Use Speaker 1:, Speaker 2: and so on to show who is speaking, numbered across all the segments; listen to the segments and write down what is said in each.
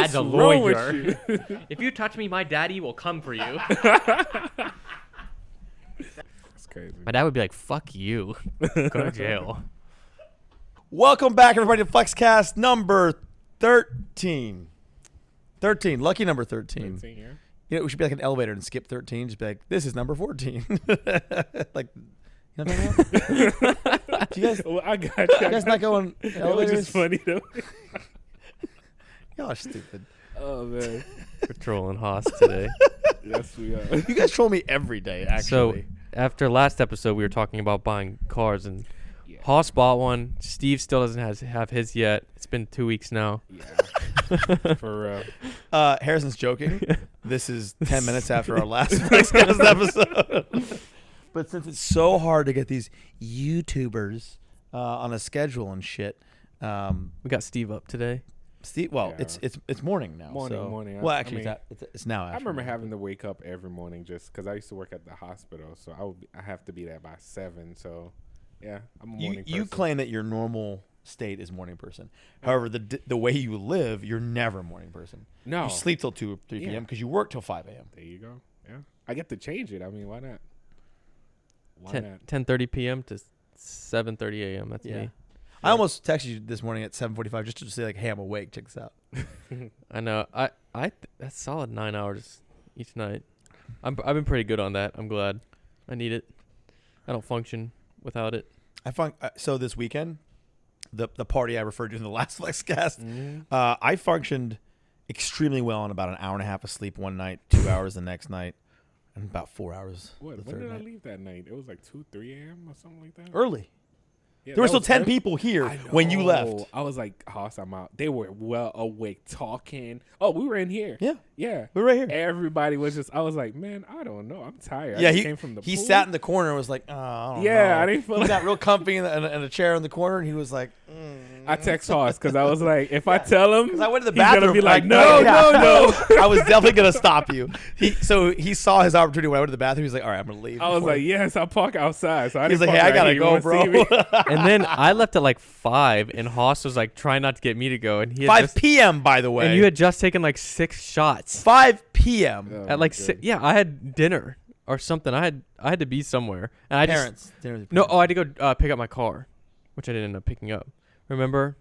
Speaker 1: as a lawyer. If you touch me, my daddy will come for you.
Speaker 2: That's crazy.
Speaker 1: My dad would be like, "Fuck you, go to jail."
Speaker 3: Welcome back, everybody, to FLEXCAST number 13. 13, lucky number 13.
Speaker 2: 13, yeah.
Speaker 3: You know, we should be like an elevator and skip 13. Just be like, this is number 14. Like, you know what I'm talking about? Do you guys,
Speaker 2: Well, I got
Speaker 3: you guys not going
Speaker 2: It was
Speaker 3: elevators?
Speaker 2: just funny though.
Speaker 3: Y'all are stupid.
Speaker 2: Oh man.
Speaker 1: Patrolling Haas today.
Speaker 2: Yes, we are.
Speaker 3: You guys troll me every day, actually.
Speaker 1: So after last episode, we were talking about buying cars, and
Speaker 2: Yeah.
Speaker 1: Haas bought one. Steve still doesn't have his yet. It's been 2 weeks now.
Speaker 2: Yeah. For
Speaker 3: Harrison's joking. This is 10 minutes after our last FLEXCAST episode. But since it's so hard to get these YouTubers on a schedule and shit,
Speaker 1: We got Steve up today.
Speaker 3: Steve. Well,
Speaker 2: Yeah.
Speaker 3: it's morning now.
Speaker 2: Morning,
Speaker 3: so.
Speaker 2: morning.
Speaker 3: Well,
Speaker 2: I
Speaker 3: actually,
Speaker 2: mean,
Speaker 3: it's now.
Speaker 2: I remember having to wake up every morning just because I used to work at the hospital, so I have to be there by 7. So, yeah, I'm a morning person.
Speaker 3: You claim that your normal state is morning person. However, the way you live, you're never a morning person.
Speaker 2: No.
Speaker 3: You sleep till 2 or 3
Speaker 2: Yeah.
Speaker 3: p.m. because you work till 5 a.m.
Speaker 2: There you go. Yeah, I get to change it. I mean, why not? Why
Speaker 1: 10:30 p.m. to 7:30 a.m. That's
Speaker 3: Yeah.
Speaker 1: me.
Speaker 3: I almost texted you this morning at 7:45 just to say like, "Hey, I'm awake. Check this out."
Speaker 1: I know. That's solid 9 hours each night. I've been pretty good on that. I'm glad. I need it. I don't function without it.
Speaker 3: So this weekend, the party I referred to in the last FLEXCAST,
Speaker 1: Mm-hmm.
Speaker 3: I functioned extremely well on about an hour and a half of sleep one night, 2 hours the next night, and about 4 hours
Speaker 2: What?
Speaker 3: the
Speaker 2: When
Speaker 3: third
Speaker 2: did I
Speaker 3: night.
Speaker 2: leave that night? It was like 2, 3 a.m. or something like that.
Speaker 3: Early.
Speaker 2: Yeah,
Speaker 3: There were
Speaker 2: that
Speaker 3: still
Speaker 2: was
Speaker 3: 10
Speaker 2: early.
Speaker 3: people here
Speaker 2: I
Speaker 3: when you
Speaker 2: know.
Speaker 3: left.
Speaker 2: I was like, Hoss, I'm out. They were well awake, talking. Oh, we were in here.
Speaker 3: Yeah,
Speaker 2: Yeah.
Speaker 3: we're right here.
Speaker 2: Everybody was just, I was like, man, I don't know. I'm tired.
Speaker 3: Yeah,
Speaker 2: I just came from the
Speaker 3: he
Speaker 2: pool.
Speaker 3: sat in the corner and was like, "Oh, I don't
Speaker 2: Yeah,
Speaker 3: know."
Speaker 2: I didn't feel
Speaker 3: He
Speaker 2: like
Speaker 3: got real comfy in a chair in the corner, and he was like,
Speaker 2: I text Hoss because I was like, if I tell him,
Speaker 3: Because I went to the
Speaker 2: he's
Speaker 3: bathroom.
Speaker 2: gonna be like,
Speaker 3: I-
Speaker 2: no,
Speaker 3: yeah.
Speaker 2: no.
Speaker 3: I was definitely gonna stop you. So he saw his opportunity when I went to the bathroom. He was like, "All right, I'm gonna leave."
Speaker 2: I was
Speaker 3: before-
Speaker 2: like, yes, I'll park outside. So I
Speaker 3: He's
Speaker 2: didn't
Speaker 3: like, "Hey,
Speaker 2: park
Speaker 3: I
Speaker 2: right
Speaker 3: gotta
Speaker 2: here. You
Speaker 3: go,
Speaker 2: wanna
Speaker 3: bro."
Speaker 2: see me?
Speaker 1: And then I left at like 5, and Haas was like trying not to get me to go, and he had
Speaker 3: 5
Speaker 1: just,
Speaker 3: p.m. by the way.
Speaker 1: and you had just taken like 6 shots
Speaker 3: 5 p.m.
Speaker 2: Oh,
Speaker 1: at like
Speaker 2: my
Speaker 1: 6.
Speaker 2: God.
Speaker 1: Yeah, I had dinner or something. I had to be somewhere, and I just
Speaker 3: Parents. Dinner with
Speaker 1: no.
Speaker 3: parents.
Speaker 1: Oh, I had to go pick up my car, which I didn't end up picking up. Remember?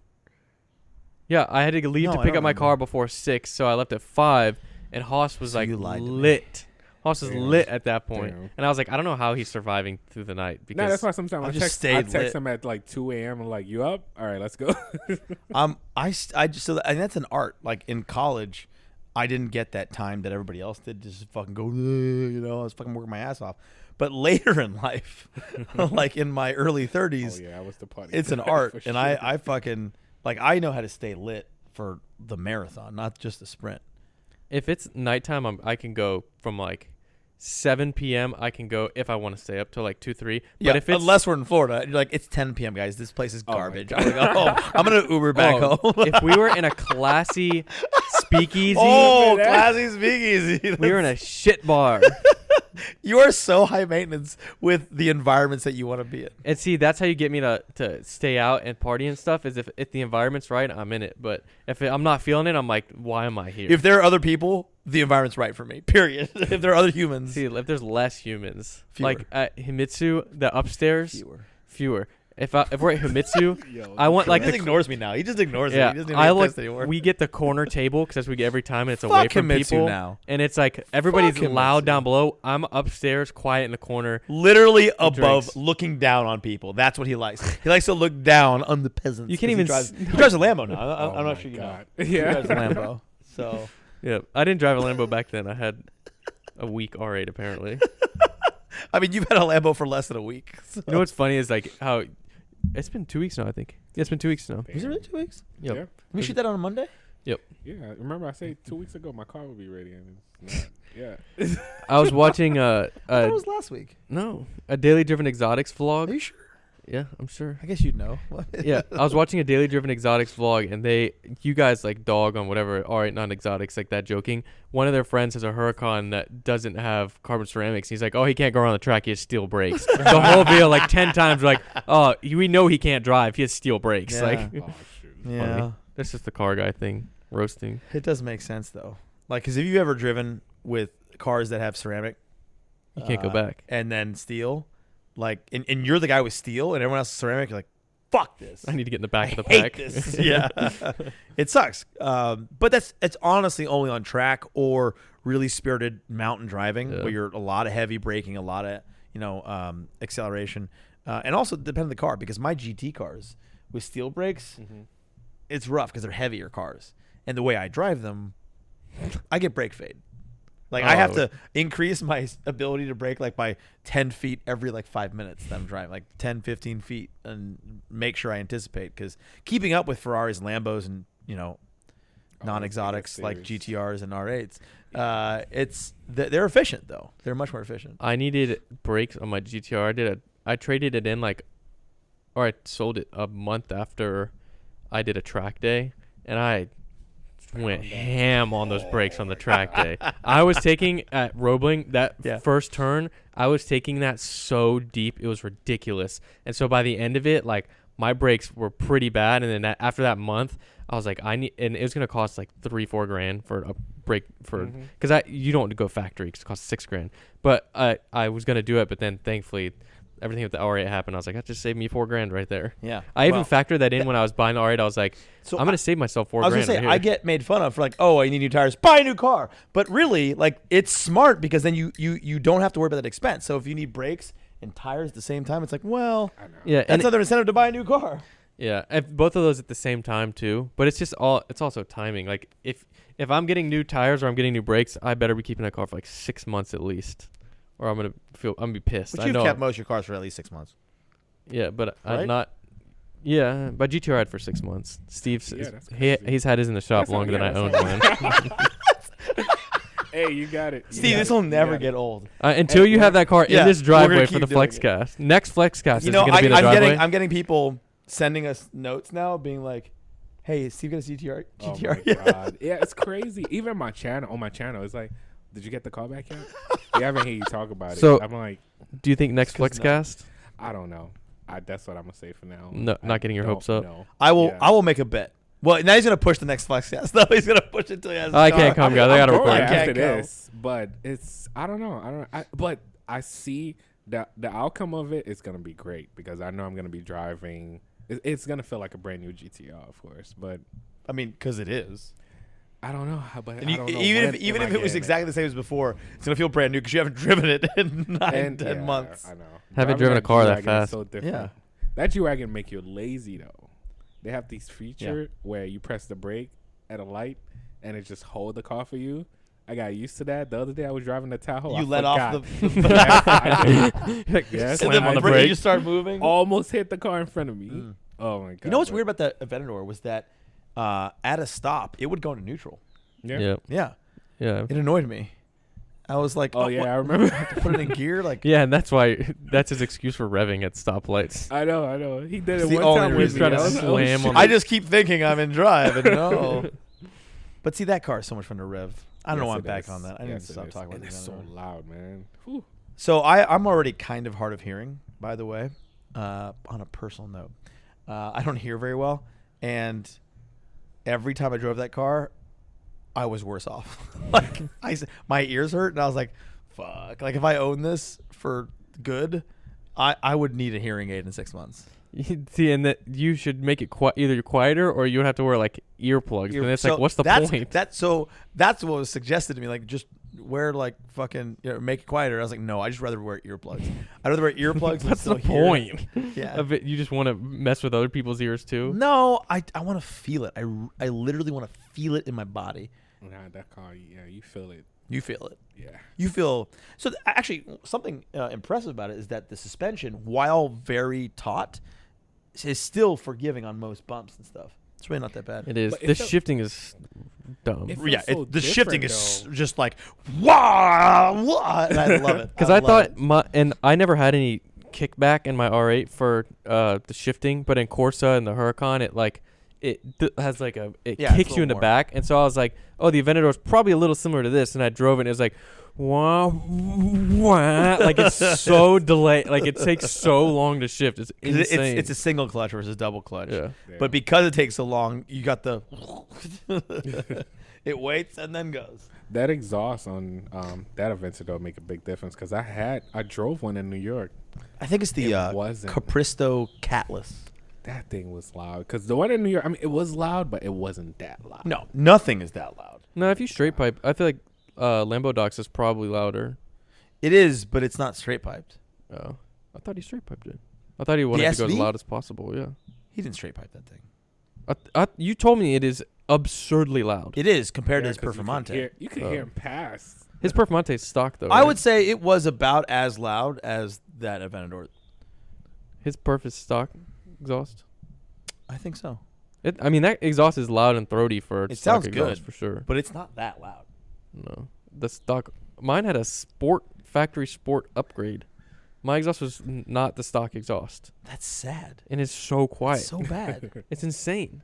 Speaker 1: Yeah, I had to leave
Speaker 3: No,
Speaker 1: to
Speaker 3: I
Speaker 1: pick
Speaker 3: don't
Speaker 1: up my
Speaker 3: remember.
Speaker 1: car before 6, so I left at 5, and Haas was
Speaker 3: So
Speaker 1: like
Speaker 3: you lied to me.
Speaker 1: lit. Haas was
Speaker 2: Damn.
Speaker 1: lit at that point.
Speaker 2: Damn.
Speaker 1: And I was like, I don't know how he's surviving through the night because
Speaker 2: No, that's why sometimes
Speaker 3: I
Speaker 2: I
Speaker 3: just
Speaker 2: text,
Speaker 3: stayed lit.
Speaker 2: him at like 2 a.m. I'm like, you up? All right, let's go.
Speaker 3: I just so and that's an art. Like in college, I didn't get that time that everybody else did. Just fucking go, you know. I was fucking working my ass off. But later in life, like in my early 30s,
Speaker 2: Oh yeah, I was the party.
Speaker 3: it's an
Speaker 2: for
Speaker 3: art,
Speaker 2: sure.
Speaker 3: and I fucking like I know how to stay lit for the marathon, not just the sprint.
Speaker 1: if it's nighttime, I can go from like 7 p.m. I can go if I want to stay up till like 2, 3. But
Speaker 3: Yeah,
Speaker 1: if it's
Speaker 3: unless we're in Florida, you're like it's 10 p.m. guys. This place is
Speaker 2: Oh my
Speaker 3: garbage.
Speaker 2: God.
Speaker 3: I'm like, oh, I'm gonna Uber back
Speaker 1: Oh,
Speaker 3: home.
Speaker 1: if we were in a classy speakeasy,
Speaker 3: Oh,
Speaker 2: that.
Speaker 3: classy speakeasy.
Speaker 1: we were in a shit bar.
Speaker 3: You are so high maintenance with the environments that you want to be in.
Speaker 1: And see, that's how you get me to stay out and party and stuff, is if the environment's right, I'm in it. But if I'm not feeling it, I'm like, why am I here?
Speaker 3: If there are other people, the environment's right for me. Period. If there are other humans,
Speaker 1: See, if there's less humans,
Speaker 3: Fewer.
Speaker 1: like at Himitsu, the upstairs, fewer. If we're at Himitsu,
Speaker 2: Yo,
Speaker 1: I want like
Speaker 3: he just ignores me now. He just ignores me.
Speaker 1: yeah,
Speaker 3: He doesn't
Speaker 1: I
Speaker 3: even
Speaker 1: like
Speaker 3: pissed anymore.
Speaker 1: we get the corner table because that's what we get every time, and it's away
Speaker 3: Fuck
Speaker 1: from
Speaker 3: Himitsu
Speaker 1: people.
Speaker 3: now.
Speaker 1: And it's like everybody's
Speaker 3: Fuck
Speaker 1: loud
Speaker 3: Himitsu.
Speaker 1: down below. I'm upstairs, quiet in the corner.
Speaker 3: Literally above,
Speaker 1: drinks.
Speaker 3: looking down on people. That's what he likes. He likes to look down on the peasants.
Speaker 1: You can't
Speaker 3: 'cause
Speaker 1: even
Speaker 3: He drives a Lambo now.
Speaker 2: Oh
Speaker 3: I'm
Speaker 2: my
Speaker 3: not sure you know.
Speaker 2: God.
Speaker 3: He
Speaker 2: Yeah.
Speaker 3: drives a Lambo. So
Speaker 1: Yeah, I didn't drive a Lambo back then. I had a weak R8 apparently.
Speaker 3: I mean, you've had a Lambo for less than a week. So.
Speaker 1: You know what's funny is like how it's been 2 weeks now. I think it's been 2 weeks now.
Speaker 3: Was it really 2 weeks?
Speaker 1: Yep.
Speaker 2: Yeah.
Speaker 3: Did we shoot that on a Monday?
Speaker 2: Yeah. Remember I said 2 weeks ago my car would be ready and it's not. Yeah.
Speaker 1: I was watching
Speaker 3: I thought it was last week.
Speaker 1: a Daily Driven Exotics
Speaker 3: Are
Speaker 1: vlog.
Speaker 3: you sure?
Speaker 1: Yeah, I'm sure.
Speaker 3: I guess you'd know.
Speaker 1: Yeah, I was watching a Daily Driven Exotics vlog, and you guys like dog on whatever, all right, not exotics, like that joking. One of their friends has a Huracan that doesn't have carbon ceramics. He's like, oh, he can't go around the track. He has steel brakes. The whole video, like 10 times, like, oh, we know he can't drive. He has steel brakes.
Speaker 3: Yeah.
Speaker 1: Like,
Speaker 2: Oh shoot.
Speaker 3: Yeah.
Speaker 1: That's just the car guy thing. roasting.
Speaker 3: It does make sense though. Like, because if you've ever driven with cars that have ceramic,
Speaker 1: You can't go back.
Speaker 3: and then steel, like, and you're the guy with steel, and everyone else is ceramic, you're like, fuck this.
Speaker 1: I need to get in the back of the
Speaker 3: hate
Speaker 1: pack.
Speaker 3: this. Yeah, it sucks. But it's honestly only on track or really spirited mountain driving where you're a lot of heavy braking, a lot of acceleration, and also depend on the car because my GT cars with steel brakes, it's rough because they're heavier cars, and the way I drive them, I get brake fade. Like I have to increase my ability to brake like by 10 feet every like 5 minutes that I'm driving, like 10, 15 feet, and make sure I anticipate because keeping up with Ferraris, Lambos, and non-exotics like GTRs and R8s, they're efficient though. They're much more efficient.
Speaker 1: I needed brakes on my GTR. I traded it in I sold it a month after I did a track day, and I went ham on those brakes on the track day. I was taking at Roebling first turn. I was taking that so deep it was ridiculous, and so by the end of it, like my brakes were pretty bad. And then after that month, I was like, and it was gonna cost like $3-4 grand for a brake because you don't go factory because it costs $6 grand. But I was gonna do it, but then thankfully everything with the R8 happened. I was like, that just saved me $4 grand right there.
Speaker 3: Yeah,
Speaker 1: I even factored that in when I was buying the R8. I was like, I'm gonna save myself $4 grand.
Speaker 3: I was gonna say I get made fun of for like, oh, I need new tires, buy a new car. But really, like, it's smart because then you don't have to worry about that expense. So if you need brakes and tires at the same time, it's like, well, that's another incentive to buy a new car.
Speaker 1: Yeah, both of those at the same time too. But it's also timing. Like if I'm getting new tires or I'm getting new brakes, I better be keeping that car for like 6 months at least, or I'm gonna be pissed.
Speaker 3: But you've kept most of your cars for at least 6 months.
Speaker 1: Yeah, but
Speaker 3: right?
Speaker 1: I'm not. Yeah, but GTR had for 6 months. Steve's he's had his in the shop longer than I owned mine.
Speaker 2: Hey, you got it.
Speaker 3: Steve, this will never get old.
Speaker 1: Until you have that car in this driveway for the FLEXCAST. Next FLEXCAST is going to be in the driveway.
Speaker 3: I'm getting people sending us notes now being like, hey, Steve got a GTR?
Speaker 2: Oh my God. Yeah, it's crazy. Even on my channel, it's like, did you get the call back yet? I haven't heard you talk about it. I'm like,
Speaker 1: do you think next FLEXCAST?
Speaker 2: I don't know. That's what I'm going to say for now.
Speaker 1: No, not getting your hopes up.
Speaker 3: No. I will make a bet. Well, now he's going to push the next FLEXCAST. No, he's going to push it until he has
Speaker 1: I can't come, guys. I got to record
Speaker 2: after this. But I don't know. But I see that the outcome of it is going to be great because I know I'm going to be driving. It's going to feel like a brand new GTR, of course. But
Speaker 3: I mean, because it is.
Speaker 2: I don't know. But
Speaker 3: even if it was exactly the same as before, it's going to feel brand new because you haven't driven it in 10 months.
Speaker 2: I know.
Speaker 1: Haven't driven a car that fast.
Speaker 2: So different. That G-Wagon make you lazy, though. They have these feature where you press the brake at a light and it just hold the car for you. I got used to that. The other day I was driving the Tahoe.
Speaker 3: You let off the
Speaker 1: slam on the brake.
Speaker 3: You just start moving.
Speaker 2: Almost hit the car in front of me. Oh my God.
Speaker 3: You know what's weird about that Aventador was that at a stop it would go into neutral.
Speaker 1: Yeah.
Speaker 3: It annoyed me. I was like,
Speaker 2: I remember.
Speaker 3: I have to put it in gear, like.
Speaker 1: Yeah, and that's his excuse for revving at stoplights.
Speaker 2: I know. He did
Speaker 3: It's
Speaker 2: it
Speaker 3: the
Speaker 2: one
Speaker 3: only
Speaker 2: time with
Speaker 3: reason
Speaker 2: me.
Speaker 1: trying to slam on.
Speaker 3: I just keep thinking I'm in drive, and no. But see, that car is so much fun to rev. I don't know why I'm back on that. I need to stop talking about
Speaker 2: it. It's
Speaker 3: this.
Speaker 2: so loud, man. Whew.
Speaker 3: So I'm already kind of hard of hearing, by the way. On a personal note, I don't hear very well, and every time I drove that car, I was worse off. Like my ears hurt, and I was like, fuck. Like if I own this for good, I would need a hearing aid in 6 months.
Speaker 1: See, and that you should make it either quieter or you would have to wear like earplugs. And it's like, what's the point?
Speaker 3: That's what was suggested to me. Like just wear like fucking make it quieter. I was like, no, I just rather wear earplugs. I'd rather wear earplugs.
Speaker 1: What's the point?
Speaker 3: Yeah,
Speaker 1: of it, you just want to mess with other people's ears too.
Speaker 3: No, I want to feel it. I literally want to feel it in my body.
Speaker 2: Nah, that car, you feel it.
Speaker 3: You feel it.
Speaker 2: Yeah.
Speaker 3: You feel so. Actually, something impressive about it is that the suspension, while very taut, is still forgiving on most bumps and stuff. It's really not that bad.
Speaker 1: It is. The shifting is dumb.
Speaker 3: The shifting is just like wah, and I love it.
Speaker 1: Because I thought I never had any kickback in my R8 for the shifting, but in Corsa and the Huracan, has like
Speaker 3: Yeah, it's
Speaker 1: kicks
Speaker 3: a
Speaker 1: you in the
Speaker 3: little more.
Speaker 1: back, and so I was like, oh, the Aventador is probably a little similar to this, and I drove it, and it was like, wah, wah, like it's so delayed, like it takes so long to shift. It's
Speaker 3: 'Cause
Speaker 1: insane.
Speaker 3: it's a single clutch versus double clutch.
Speaker 1: Yeah.
Speaker 3: But because it takes so long, you got the it waits and then goes.
Speaker 2: That exhaust on that Aventador make a big difference because I drove one in New York.
Speaker 3: I think it's the
Speaker 2: It wasn't.
Speaker 3: Capristo Catless.
Speaker 2: That thing was loud because the one in New York, I mean, it was loud, but it wasn't that loud.
Speaker 3: No, nothing is that loud.
Speaker 1: No, if you straight pipe, I feel like Lambo Docs is probably louder.
Speaker 3: It is, but it's not straight piped.
Speaker 1: Oh, I thought he straight piped it. I thought he wanted to go as
Speaker 3: SV?
Speaker 1: loud as possible. Yeah.
Speaker 3: He didn't straight pipe that thing.
Speaker 1: You told me it is absurdly loud.
Speaker 3: It is compared to his
Speaker 2: 'cause
Speaker 3: Performante.
Speaker 2: You can hear him pass.
Speaker 1: His Performante is stock though.
Speaker 3: I
Speaker 1: right?
Speaker 3: would say it was about as loud as that Aventador.
Speaker 1: His Perf is stock exhaust.
Speaker 3: I think so,
Speaker 1: I mean that exhaust is loud and throaty for
Speaker 3: It
Speaker 1: stock
Speaker 3: sounds
Speaker 1: exhaust
Speaker 3: good.
Speaker 1: for sure.
Speaker 3: but it's not that loud.
Speaker 1: No, the stock. Mine had a factory sport upgrade. My exhaust was not the stock exhaust,
Speaker 3: That's sad.
Speaker 1: and it's so quiet.
Speaker 3: It's so bad.
Speaker 1: It's insane.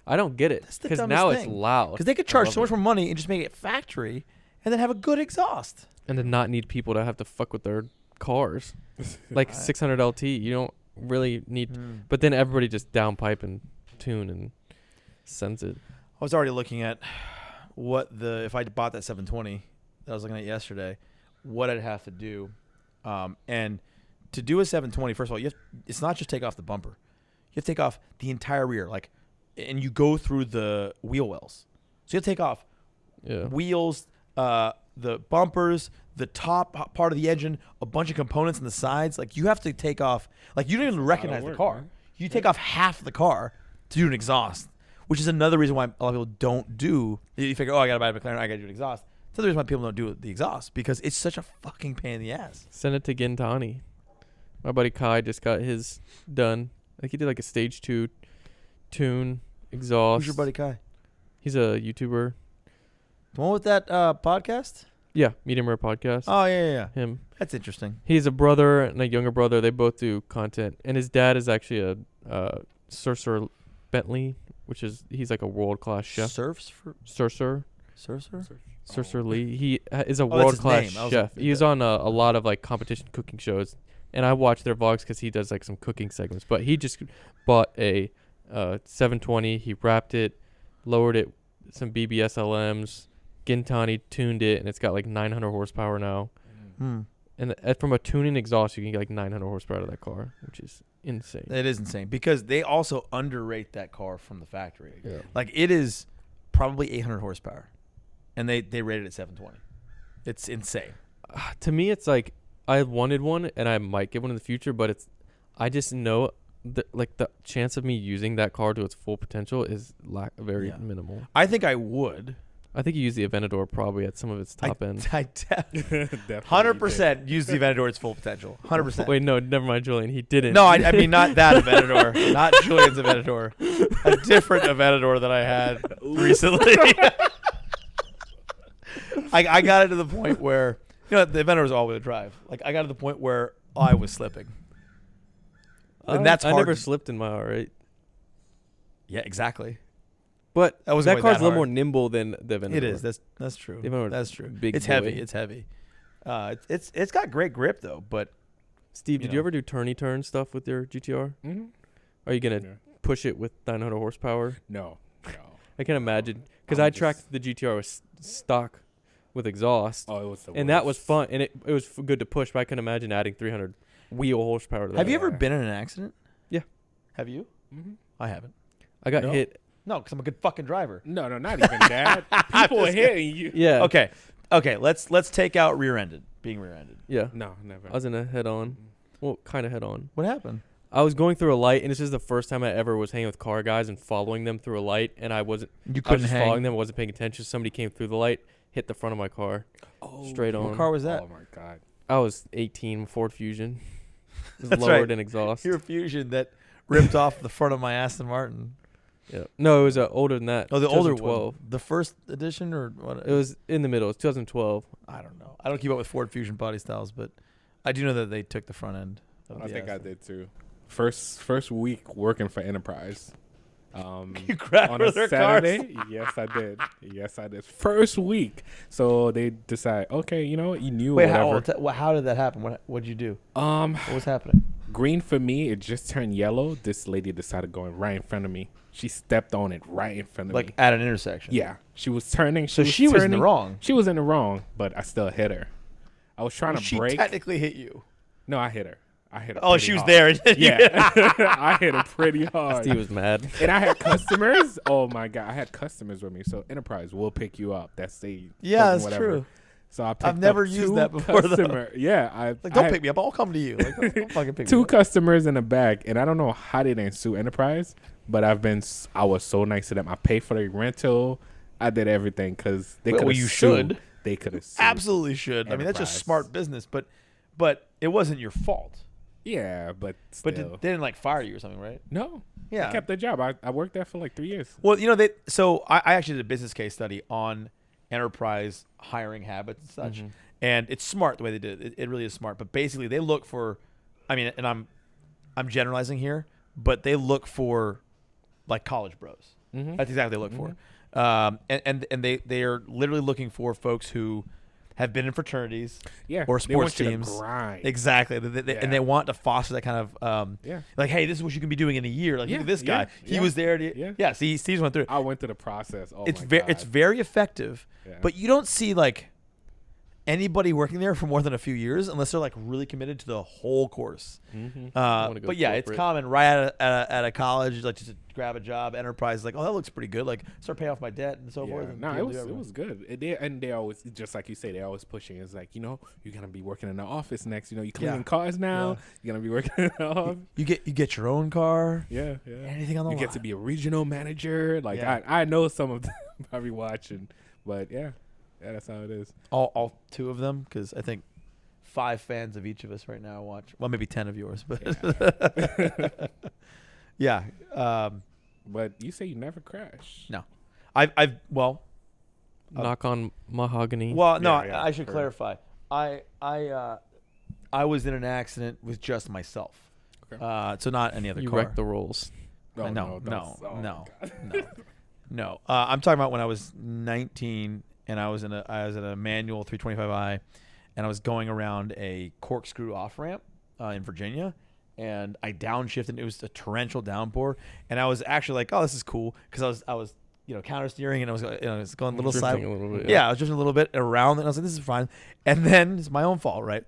Speaker 1: I don't get it
Speaker 3: That's the
Speaker 1: because
Speaker 3: dumbest
Speaker 1: now
Speaker 3: thing.
Speaker 1: it's loud.
Speaker 3: Because they could charge so much more money and just make it factory, and then have a good exhaust.
Speaker 1: And then not need people to have to fuck with their cars, like 600 LT. You don't really need. But then everybody just downpipe and tune and sends it.
Speaker 3: I was already looking at if I bought that 720 that I was looking at yesterday, what I'd have to do. And to do a 720, first of all, it's not just take off the bumper. You have to take off the entire rear, and you go through the wheel wells. So you have to take off
Speaker 1: Yeah.
Speaker 3: wheels, the bumpers, the top part of the engine, a bunch of components on the sides. Like you have to take off, like you don't even recognize the
Speaker 2: work,
Speaker 3: car.
Speaker 2: man.
Speaker 3: You take off half the car to do an exhaust, which is another reason why a lot of people don't do. You figure, oh, I gotta buy a McLaren, I gotta do an exhaust. It's another reason why people don't do the exhaust because it's such a fucking pain in the ass.
Speaker 1: Send it to Gintani. My buddy Kai just got his done. I think he did like a stage 2 tune exhaust.
Speaker 3: Who's your buddy Kai?
Speaker 1: He's a YouTuber.
Speaker 3: The one with that podcast?
Speaker 1: Yeah, Medium Rare Podcast.
Speaker 3: Oh yeah.
Speaker 1: Him.
Speaker 3: That's interesting.
Speaker 1: He's a brother and a younger brother. They both do content, and his dad is actually a Sir Bentley, he's like a world class chef.
Speaker 3: Surfs for
Speaker 1: Sir
Speaker 3: Surfer?
Speaker 1: Lee. He is a
Speaker 3: that's
Speaker 1: world
Speaker 3: his
Speaker 1: class
Speaker 3: name. I was
Speaker 1: chef.
Speaker 3: like,
Speaker 1: He's on a lot of like competition cooking shows, and I watch their vlogs because he does like some cooking segments. But he just bought a 720. He wrapped it, lowered it, some BBS LMs. Gintani tuned it, and it's got like 900 horsepower now. And from a tuning exhaust, you can get like 900 horsepower out of that car, which is insane.
Speaker 3: It is insane because they also underrate that car from the factory.
Speaker 1: Yeah.
Speaker 3: Like it is probably 800 horsepower, and they rated it 720. It's insane.
Speaker 1: To me, it's like I wanted one, and I might get one in the future, but I just know that like the chance of me using that car to its full potential is very minimal.
Speaker 3: I think I would.
Speaker 1: I think you use the Aventador probably at some of its top end.
Speaker 3: I
Speaker 2: Definitely
Speaker 3: 100% use the Aventador its full potential. 100%.
Speaker 1: Wait, no, never mind, Julian. He didn't.
Speaker 3: No, I mean not that Aventador, not Julian's Aventador, a different Aventador that I had recently. I got it to the point where the Aventador was all-wheel drive. Like I got to the point where I was slipping, and that's hard.
Speaker 1: I never slipped in my R8.
Speaker 3: Yeah, exactly.
Speaker 1: But
Speaker 3: That wasn't
Speaker 1: that
Speaker 3: quite
Speaker 1: car's
Speaker 3: that
Speaker 1: a little more
Speaker 3: hard.
Speaker 1: nimble than the Aventador.
Speaker 3: It is. That's true.
Speaker 1: The Aventador's
Speaker 3: That's true.
Speaker 1: big
Speaker 3: It's
Speaker 1: boy.
Speaker 3: heavy. It's heavy. It's got great grip though. But
Speaker 1: Steve, did you ever do turn stuff with your GTR?
Speaker 2: Mm-hmm.
Speaker 1: Are you gonna push it with 900 horsepower?
Speaker 2: No.
Speaker 1: I can imagine because I tracked the GTR with stock with exhaust.
Speaker 2: Oh, it was the
Speaker 1: and that was fun, and it was good to push. But I can imagine adding 300 wheel horsepower to that.
Speaker 3: have you ever been in an accident?
Speaker 1: Yeah.
Speaker 3: Have you?
Speaker 2: Mm-hmm.
Speaker 3: I haven't.
Speaker 1: I got
Speaker 2: No.
Speaker 1: hit.
Speaker 3: No, because I'm a good fucking driver.
Speaker 2: No, not even that. People are hitting you.
Speaker 1: Yeah.
Speaker 3: Okay. Let's take out being rear-ended.
Speaker 1: Yeah.
Speaker 2: No, never.
Speaker 1: I was in a head-on. Well, kind of head-on.
Speaker 3: What happened?
Speaker 1: I was going through a light, and this is the first time I ever was hanging with car guys and following them through a light, and I was just following them. I wasn't paying attention. Somebody came through the light, hit the front of my car, straight on.
Speaker 3: What car was that?
Speaker 2: Oh my god.
Speaker 1: I was 18, Ford Fusion. It was
Speaker 3: That's
Speaker 1: lowered
Speaker 3: right.
Speaker 1: in exhaust.
Speaker 3: Your Fusion that ripped off the front of my Aston Martin.
Speaker 1: Yeah. No, it was older than that.
Speaker 3: Oh, the older
Speaker 1: 2012.
Speaker 3: one. The first edition or what?
Speaker 1: It was in the middle. It was 2012.
Speaker 3: I don't know. I don't keep up with Ford Fusion body styles, but I do know that they took the front end.
Speaker 2: I think I did too. First week working for Enterprise,
Speaker 3: You grabbed
Speaker 2: on
Speaker 3: one
Speaker 2: a
Speaker 3: of their
Speaker 2: Saturday. Yes, I did. Yes, I did. First week, so they decide, okay, you know what, you knew
Speaker 3: Wait,
Speaker 2: whatever.
Speaker 3: how did that happen? What'd you do?
Speaker 2: Um,
Speaker 3: What was happening?
Speaker 2: green for me, it just turned yellow. This lady decided going right in front of me. She stepped on it right in front of
Speaker 3: Like
Speaker 2: me.
Speaker 3: at an intersection.
Speaker 2: Yeah, she was turning.
Speaker 3: So she was in the wrong.
Speaker 2: She was in the wrong, but I still hit her. I was trying
Speaker 3: Well,
Speaker 2: to
Speaker 3: she
Speaker 2: brake.
Speaker 3: technically hit you.
Speaker 2: No, I hit her.
Speaker 3: Oh,
Speaker 2: pretty
Speaker 3: she was
Speaker 2: hard.
Speaker 3: there.
Speaker 2: Yeah, I hit her pretty hard.
Speaker 1: Steve was mad.
Speaker 2: And I had customers. Oh my god, I had customers with me. So Enterprise will pick you up. That's the
Speaker 3: Yeah, that's
Speaker 2: whatever.
Speaker 3: true.
Speaker 2: So I picked
Speaker 3: I've never
Speaker 2: up
Speaker 3: used
Speaker 2: two
Speaker 3: that before, though.
Speaker 2: Yeah,
Speaker 3: Like, don't pick me up. I'll come to you. Like, don't fucking pick me
Speaker 2: two
Speaker 3: up.
Speaker 2: customers in the back, and I don't know how they didn't sue Enterprise, but I was so nice to them. I paid for the rental. I did everything because they could.
Speaker 3: Well, you should.
Speaker 2: They could have
Speaker 3: Absolutely should. I mean, that's just
Speaker 2: Enterprise.
Speaker 3: smart business, but it wasn't your fault.
Speaker 2: Yeah, but
Speaker 3: But
Speaker 2: still.
Speaker 3: they didn't like fire you or something, right?
Speaker 2: No.
Speaker 3: Yeah.
Speaker 2: I kept the job. I worked there for like 3 years.
Speaker 3: Well, so I actually did a business case study on enterprise hiring habits and such.
Speaker 2: Mm-hmm.
Speaker 3: And it's smart the way they did it. It really is smart. But basically they look for, I mean, and I'm generalizing here, but they look for like college bros.
Speaker 2: Mm-hmm.
Speaker 3: That's exactly what they look for. And they are literally looking for folks who have been in fraternities,
Speaker 2: Yeah.
Speaker 3: or
Speaker 2: they want
Speaker 3: sports
Speaker 2: you to
Speaker 3: teams.
Speaker 2: grind.
Speaker 3: Exactly. And they want to foster that kind of
Speaker 2: Yeah.
Speaker 3: like, hey, this is what you can be doing in a year. Like,
Speaker 2: Yeah,
Speaker 3: look at this guy.
Speaker 2: yeah,
Speaker 3: He
Speaker 2: yeah,
Speaker 3: was there.
Speaker 2: yeah.
Speaker 3: See, Steve's went through it.
Speaker 2: I went through the process. Oh
Speaker 3: It's
Speaker 2: my
Speaker 3: very
Speaker 2: God.
Speaker 3: it's very effective,
Speaker 2: Yeah.
Speaker 3: but you don't see like anybody working there for more than a few years unless they're like really committed to the whole course.
Speaker 1: wanna go
Speaker 3: But yeah, it's
Speaker 1: corporate.
Speaker 3: common right at a college, like just to grab a job. Enterprise is like, oh, that looks pretty good. Like, start paying off my debt and so forth.
Speaker 2: Yeah.
Speaker 3: and
Speaker 2: No,
Speaker 3: be
Speaker 2: it
Speaker 3: able to do
Speaker 2: was
Speaker 3: everything.
Speaker 2: good. And they always, just like you say, they always pushing. It's like, you're gonna be working in the office next. You're cleaning
Speaker 3: Yeah.
Speaker 2: cars now.
Speaker 3: Yeah.
Speaker 2: You're gonna be working in the office.
Speaker 3: You get your own car.
Speaker 2: Yeah, yeah.
Speaker 3: Anything on the
Speaker 2: You get
Speaker 3: lot.
Speaker 2: to be a regional manager. Like
Speaker 3: Yeah.
Speaker 2: I know some of them probably watching, but yeah, that's how it is.
Speaker 3: All two of them, because I think 5 fans of each of us right now watch. Well, maybe 10 of yours, but yeah.
Speaker 2: But you say you never crash.
Speaker 3: No, I've
Speaker 1: Knock on mahogany.
Speaker 3: well, no,
Speaker 2: Yeah,
Speaker 3: I should
Speaker 2: sure.
Speaker 3: clarify. I was in an accident with just myself.
Speaker 2: Okay.
Speaker 3: So not any other
Speaker 1: you
Speaker 3: car.
Speaker 1: wrecked the rolls.
Speaker 2: Oh,
Speaker 3: No.
Speaker 2: God.
Speaker 3: No. I'm talking about when I was 19 and I was in a manual 325i, and I was going around a corkscrew off ramp in Virginia, and I downshifted. It was a torrential downpour, and I was actually like, "Oh, this is cool," because I was counter steering, and I was going a little
Speaker 1: Drifting
Speaker 3: side.
Speaker 1: a little bit,
Speaker 3: Yeah, I was drifting a little bit around, and I was like, "This is fine." And then it's my own fault, right?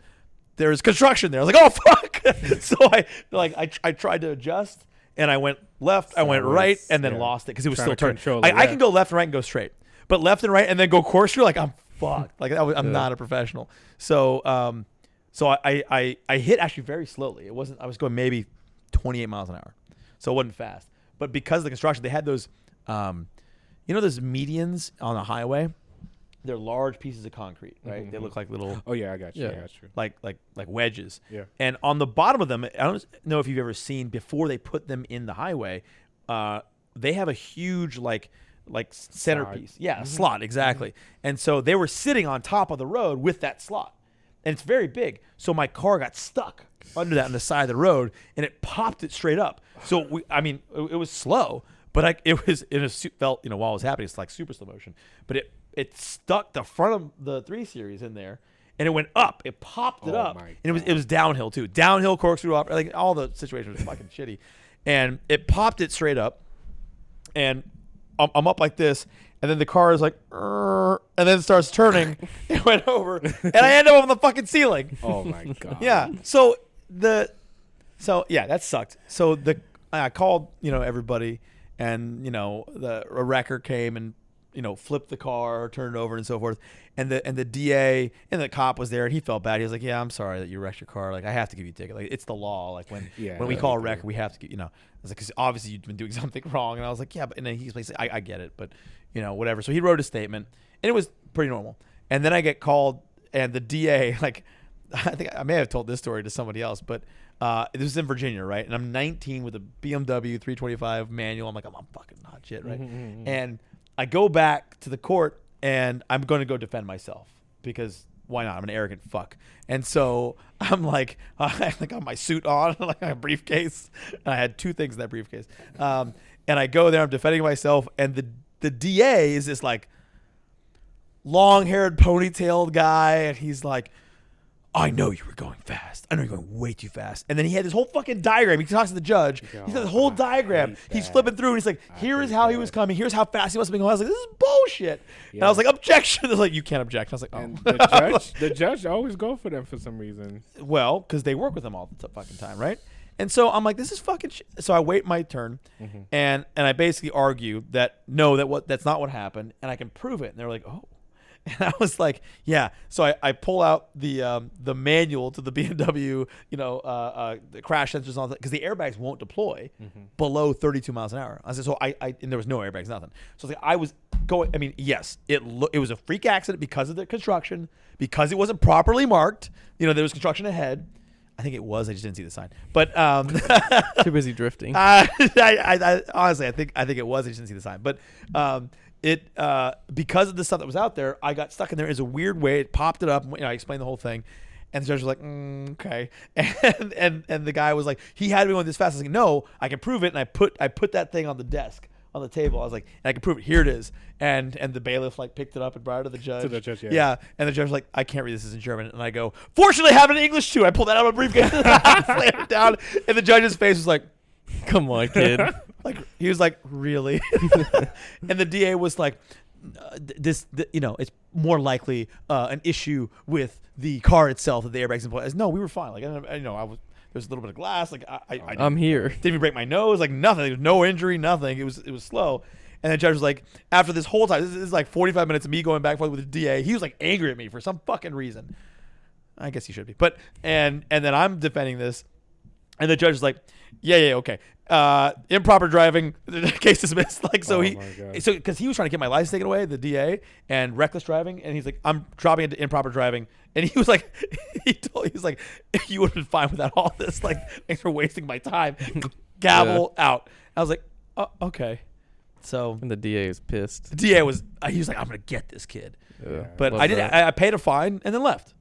Speaker 3: There's construction there. I was like, "Oh fuck!" So I tried to adjust, and I went left, I went right, and then lost it because it was
Speaker 2: Trying
Speaker 3: still
Speaker 2: to
Speaker 3: turning.
Speaker 2: control it,
Speaker 3: I
Speaker 2: yeah.
Speaker 3: can go left and right and go straight, but left and right and then go corkscrew, like I'm fucked. Like I'm not a professional. So I hit actually very slowly. It wasn't. I was going maybe 28 miles an hour, so it wasn't fast. But because of the construction, they had those, those medians on a highway. They're large pieces of concrete, right? They look like little,
Speaker 2: Oh yeah, I got you.
Speaker 1: Yeah.
Speaker 2: I got you.
Speaker 3: like wedges.
Speaker 2: Yeah.
Speaker 3: And on the bottom of them, I don't know if you've ever seen before they put them in the highway. They have a huge like centerpiece. Yeah, a slot, exactly. And so they were sitting on top of the road with that slot. And it's very big. So my car got stuck under that on the side of the road, and it popped it straight up. So it was slow, but it was felt, while it was happening, it's like super slow motion. But it stuck the front of the 3 Series in there, and it went up. It popped it
Speaker 2: Oh
Speaker 3: up,
Speaker 2: my
Speaker 3: and it was downhill too. Downhill corkscrew up, like all the situations were fucking shitty. And it popped it straight up, and I'm up like this, and then the car is like, and then it starts turning. It went over, and I end up on the fucking ceiling.
Speaker 2: Oh my God.
Speaker 3: Yeah. So yeah, that sucked. So I called everybody, and a wrecker came and flipped the car, turned it over, and so forth. And the DA and the cop was there, and he felt bad. He was like, "Yeah, I'm sorry that you wrecked your car. Like, I have to give you a ticket. Like, it's the law. Like when we call a wrecker, we have to give I was like, because obviously you've been doing something wrong. And I was like, yeah, but and then he's like, I get it, but whatever. So he wrote a statement, and it was pretty normal. And then I get called, and the DA, like, I think I may have told this story to somebody else, but this was in Virginia, right? And I'm 19 with a BMW 325 manual. I'm like, I'm fucking hot shit, right? And I go back to the court, and I'm going to go defend myself because why not? I'm an arrogant fuck. And so I'm like, I got my suit on, like my briefcase. And I had 2 things in that briefcase. And I go there, I'm defending myself, and the DA is this like long-haired, ponytailed guy, and he's like, I know you were going fast. I know you're going way too fast. And then he had this whole fucking diagram. He talks to the judge. He's got this whole diagram. He's flipping through, and he's like, here is how he was coming. Here's how fast he must have been going. I was like, this is bullshit. Yeah. And I was like, objection. They're like, you can't object. I was like, oh.
Speaker 2: And the judge always go for them for some reason.
Speaker 3: Well, because they work with them all the fucking time, right? And so I'm like, this is fucking shit. So I wait my turn, and I basically argue that, no, that's not what happened, and I can prove it. And they're like, oh. And I was like, yeah. So I pull out the manual to the BMW, the crash sensors and all that, because the airbags won't deploy below 32 miles an hour. I said, so and there was no airbags, nothing. So I was going. I mean, yes, it was a freak accident because of the construction, because it wasn't properly marked. There was construction ahead. I think it was. I just didn't see the sign. But
Speaker 1: too busy drifting.
Speaker 3: I honestly, I think it was. I just didn't see the sign. But because of the stuff that was out there, I got stuck in there. It's a weird way. It popped it up. I explained the whole thing, and the judge was like, "Okay," and the guy was like, "He had me going this fast." I was like, "No, I can prove it." And I put that thing on the desk, on the table. I was like, and I can prove it. Here it is. And the bailiff picked it up and brought it to the judge.
Speaker 2: To the judge, yeah.
Speaker 3: Yeah. And the judge was like, I can't read this. Is in German. And I go, fortunately, I have it in English too. I pulled that out of my briefcase, slammed it down, and the judge's face was like,
Speaker 1: come on, kid.
Speaker 3: He was like, really? And the DA was like, it's more likely an issue with the car itself that the airbags employ. No, we were fine. There's a little bit of glass.
Speaker 1: I'm here.
Speaker 3: Didn't even break my nose. Nothing. There was no injury. Nothing. It was slow. And the judge was like, after this whole time, this is like 45 minutes of me going back and forth with the DA. He was like angry at me for some fucking reason. I guess he should be. But and then I'm defending this, and the judge is like, yeah, okay. Improper driving, case dismissed. Because he was trying to get my license taken away, the DA, and reckless driving, and he's like, I'm dropping into improper driving, and he was like, he was like, you would have been fine without all this. Thanks for wasting my time. Gavel out. I was like, oh, okay. So
Speaker 1: and the DA is pissed.
Speaker 3: The DA he was like, I'm gonna get this kid.
Speaker 2: Yeah,
Speaker 3: but I did. I paid a fine and then left.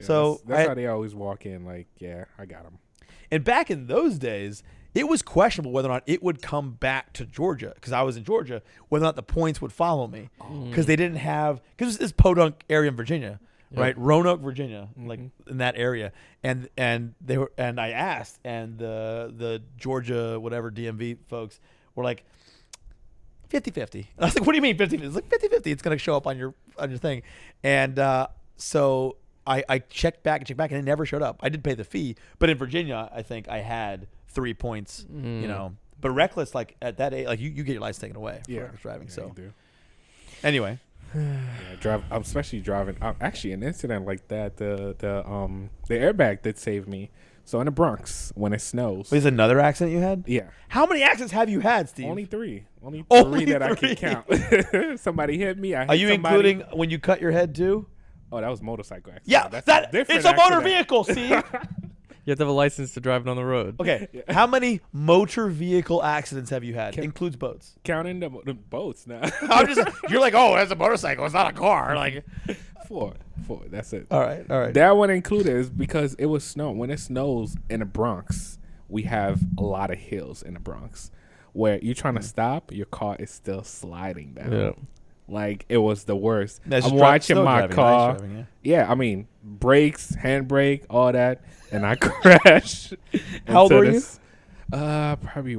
Speaker 2: Yeah,
Speaker 3: so
Speaker 2: that's how they always walk in. Yeah, I got him.
Speaker 3: And back in those days, it was questionable whether or not it would come back to Georgia, because I was in Georgia, whether or not the points would follow me, because they didn't have, because it's Podunk area in Virginia, right? Roanoke, Virginia, in that area, and I asked, and the Georgia whatever DMV folks were like 50-50. And I was like, what do you mean 50-50? It's like 50-50. It's going to show up on your thing. And so I checked back, and it never showed up. I did pay the fee, but in Virginia, I think I had 3 points, But reckless, at that age, you get your license taken away for reckless driving. So,
Speaker 2: you do.
Speaker 3: Anyway.
Speaker 2: I'm especially driving. Actually, an incident like that, the airbag that saved me. So in the Bronx, when it snows.
Speaker 3: There's another accident you had?
Speaker 2: Yeah.
Speaker 3: How many accidents have you had, Steve?
Speaker 2: Only three that I can count. Somebody hit me.
Speaker 3: Are you including when you cut your head too?
Speaker 2: Oh, that was motorcycle accident.
Speaker 3: Yeah, it's a motor vehicle, Steve.
Speaker 1: You have to have a license to drive it on the road.
Speaker 3: Okay. Yeah. How many motor vehicle accidents have you had? Includes boats.
Speaker 2: Counting the boats now.
Speaker 3: You're like, oh, that's a motorcycle. It's not a car.
Speaker 2: Four. That's it.
Speaker 3: All right.
Speaker 2: That one included is because it was snow. When it snows in the Bronx, we have a lot of hills in the Bronx where you're trying to stop, your car is still sliding down. Yeah. It was the worst. I'm watching my car. I mean, brakes, handbrake, all that, and I crashed.
Speaker 3: How old were you?
Speaker 2: Probably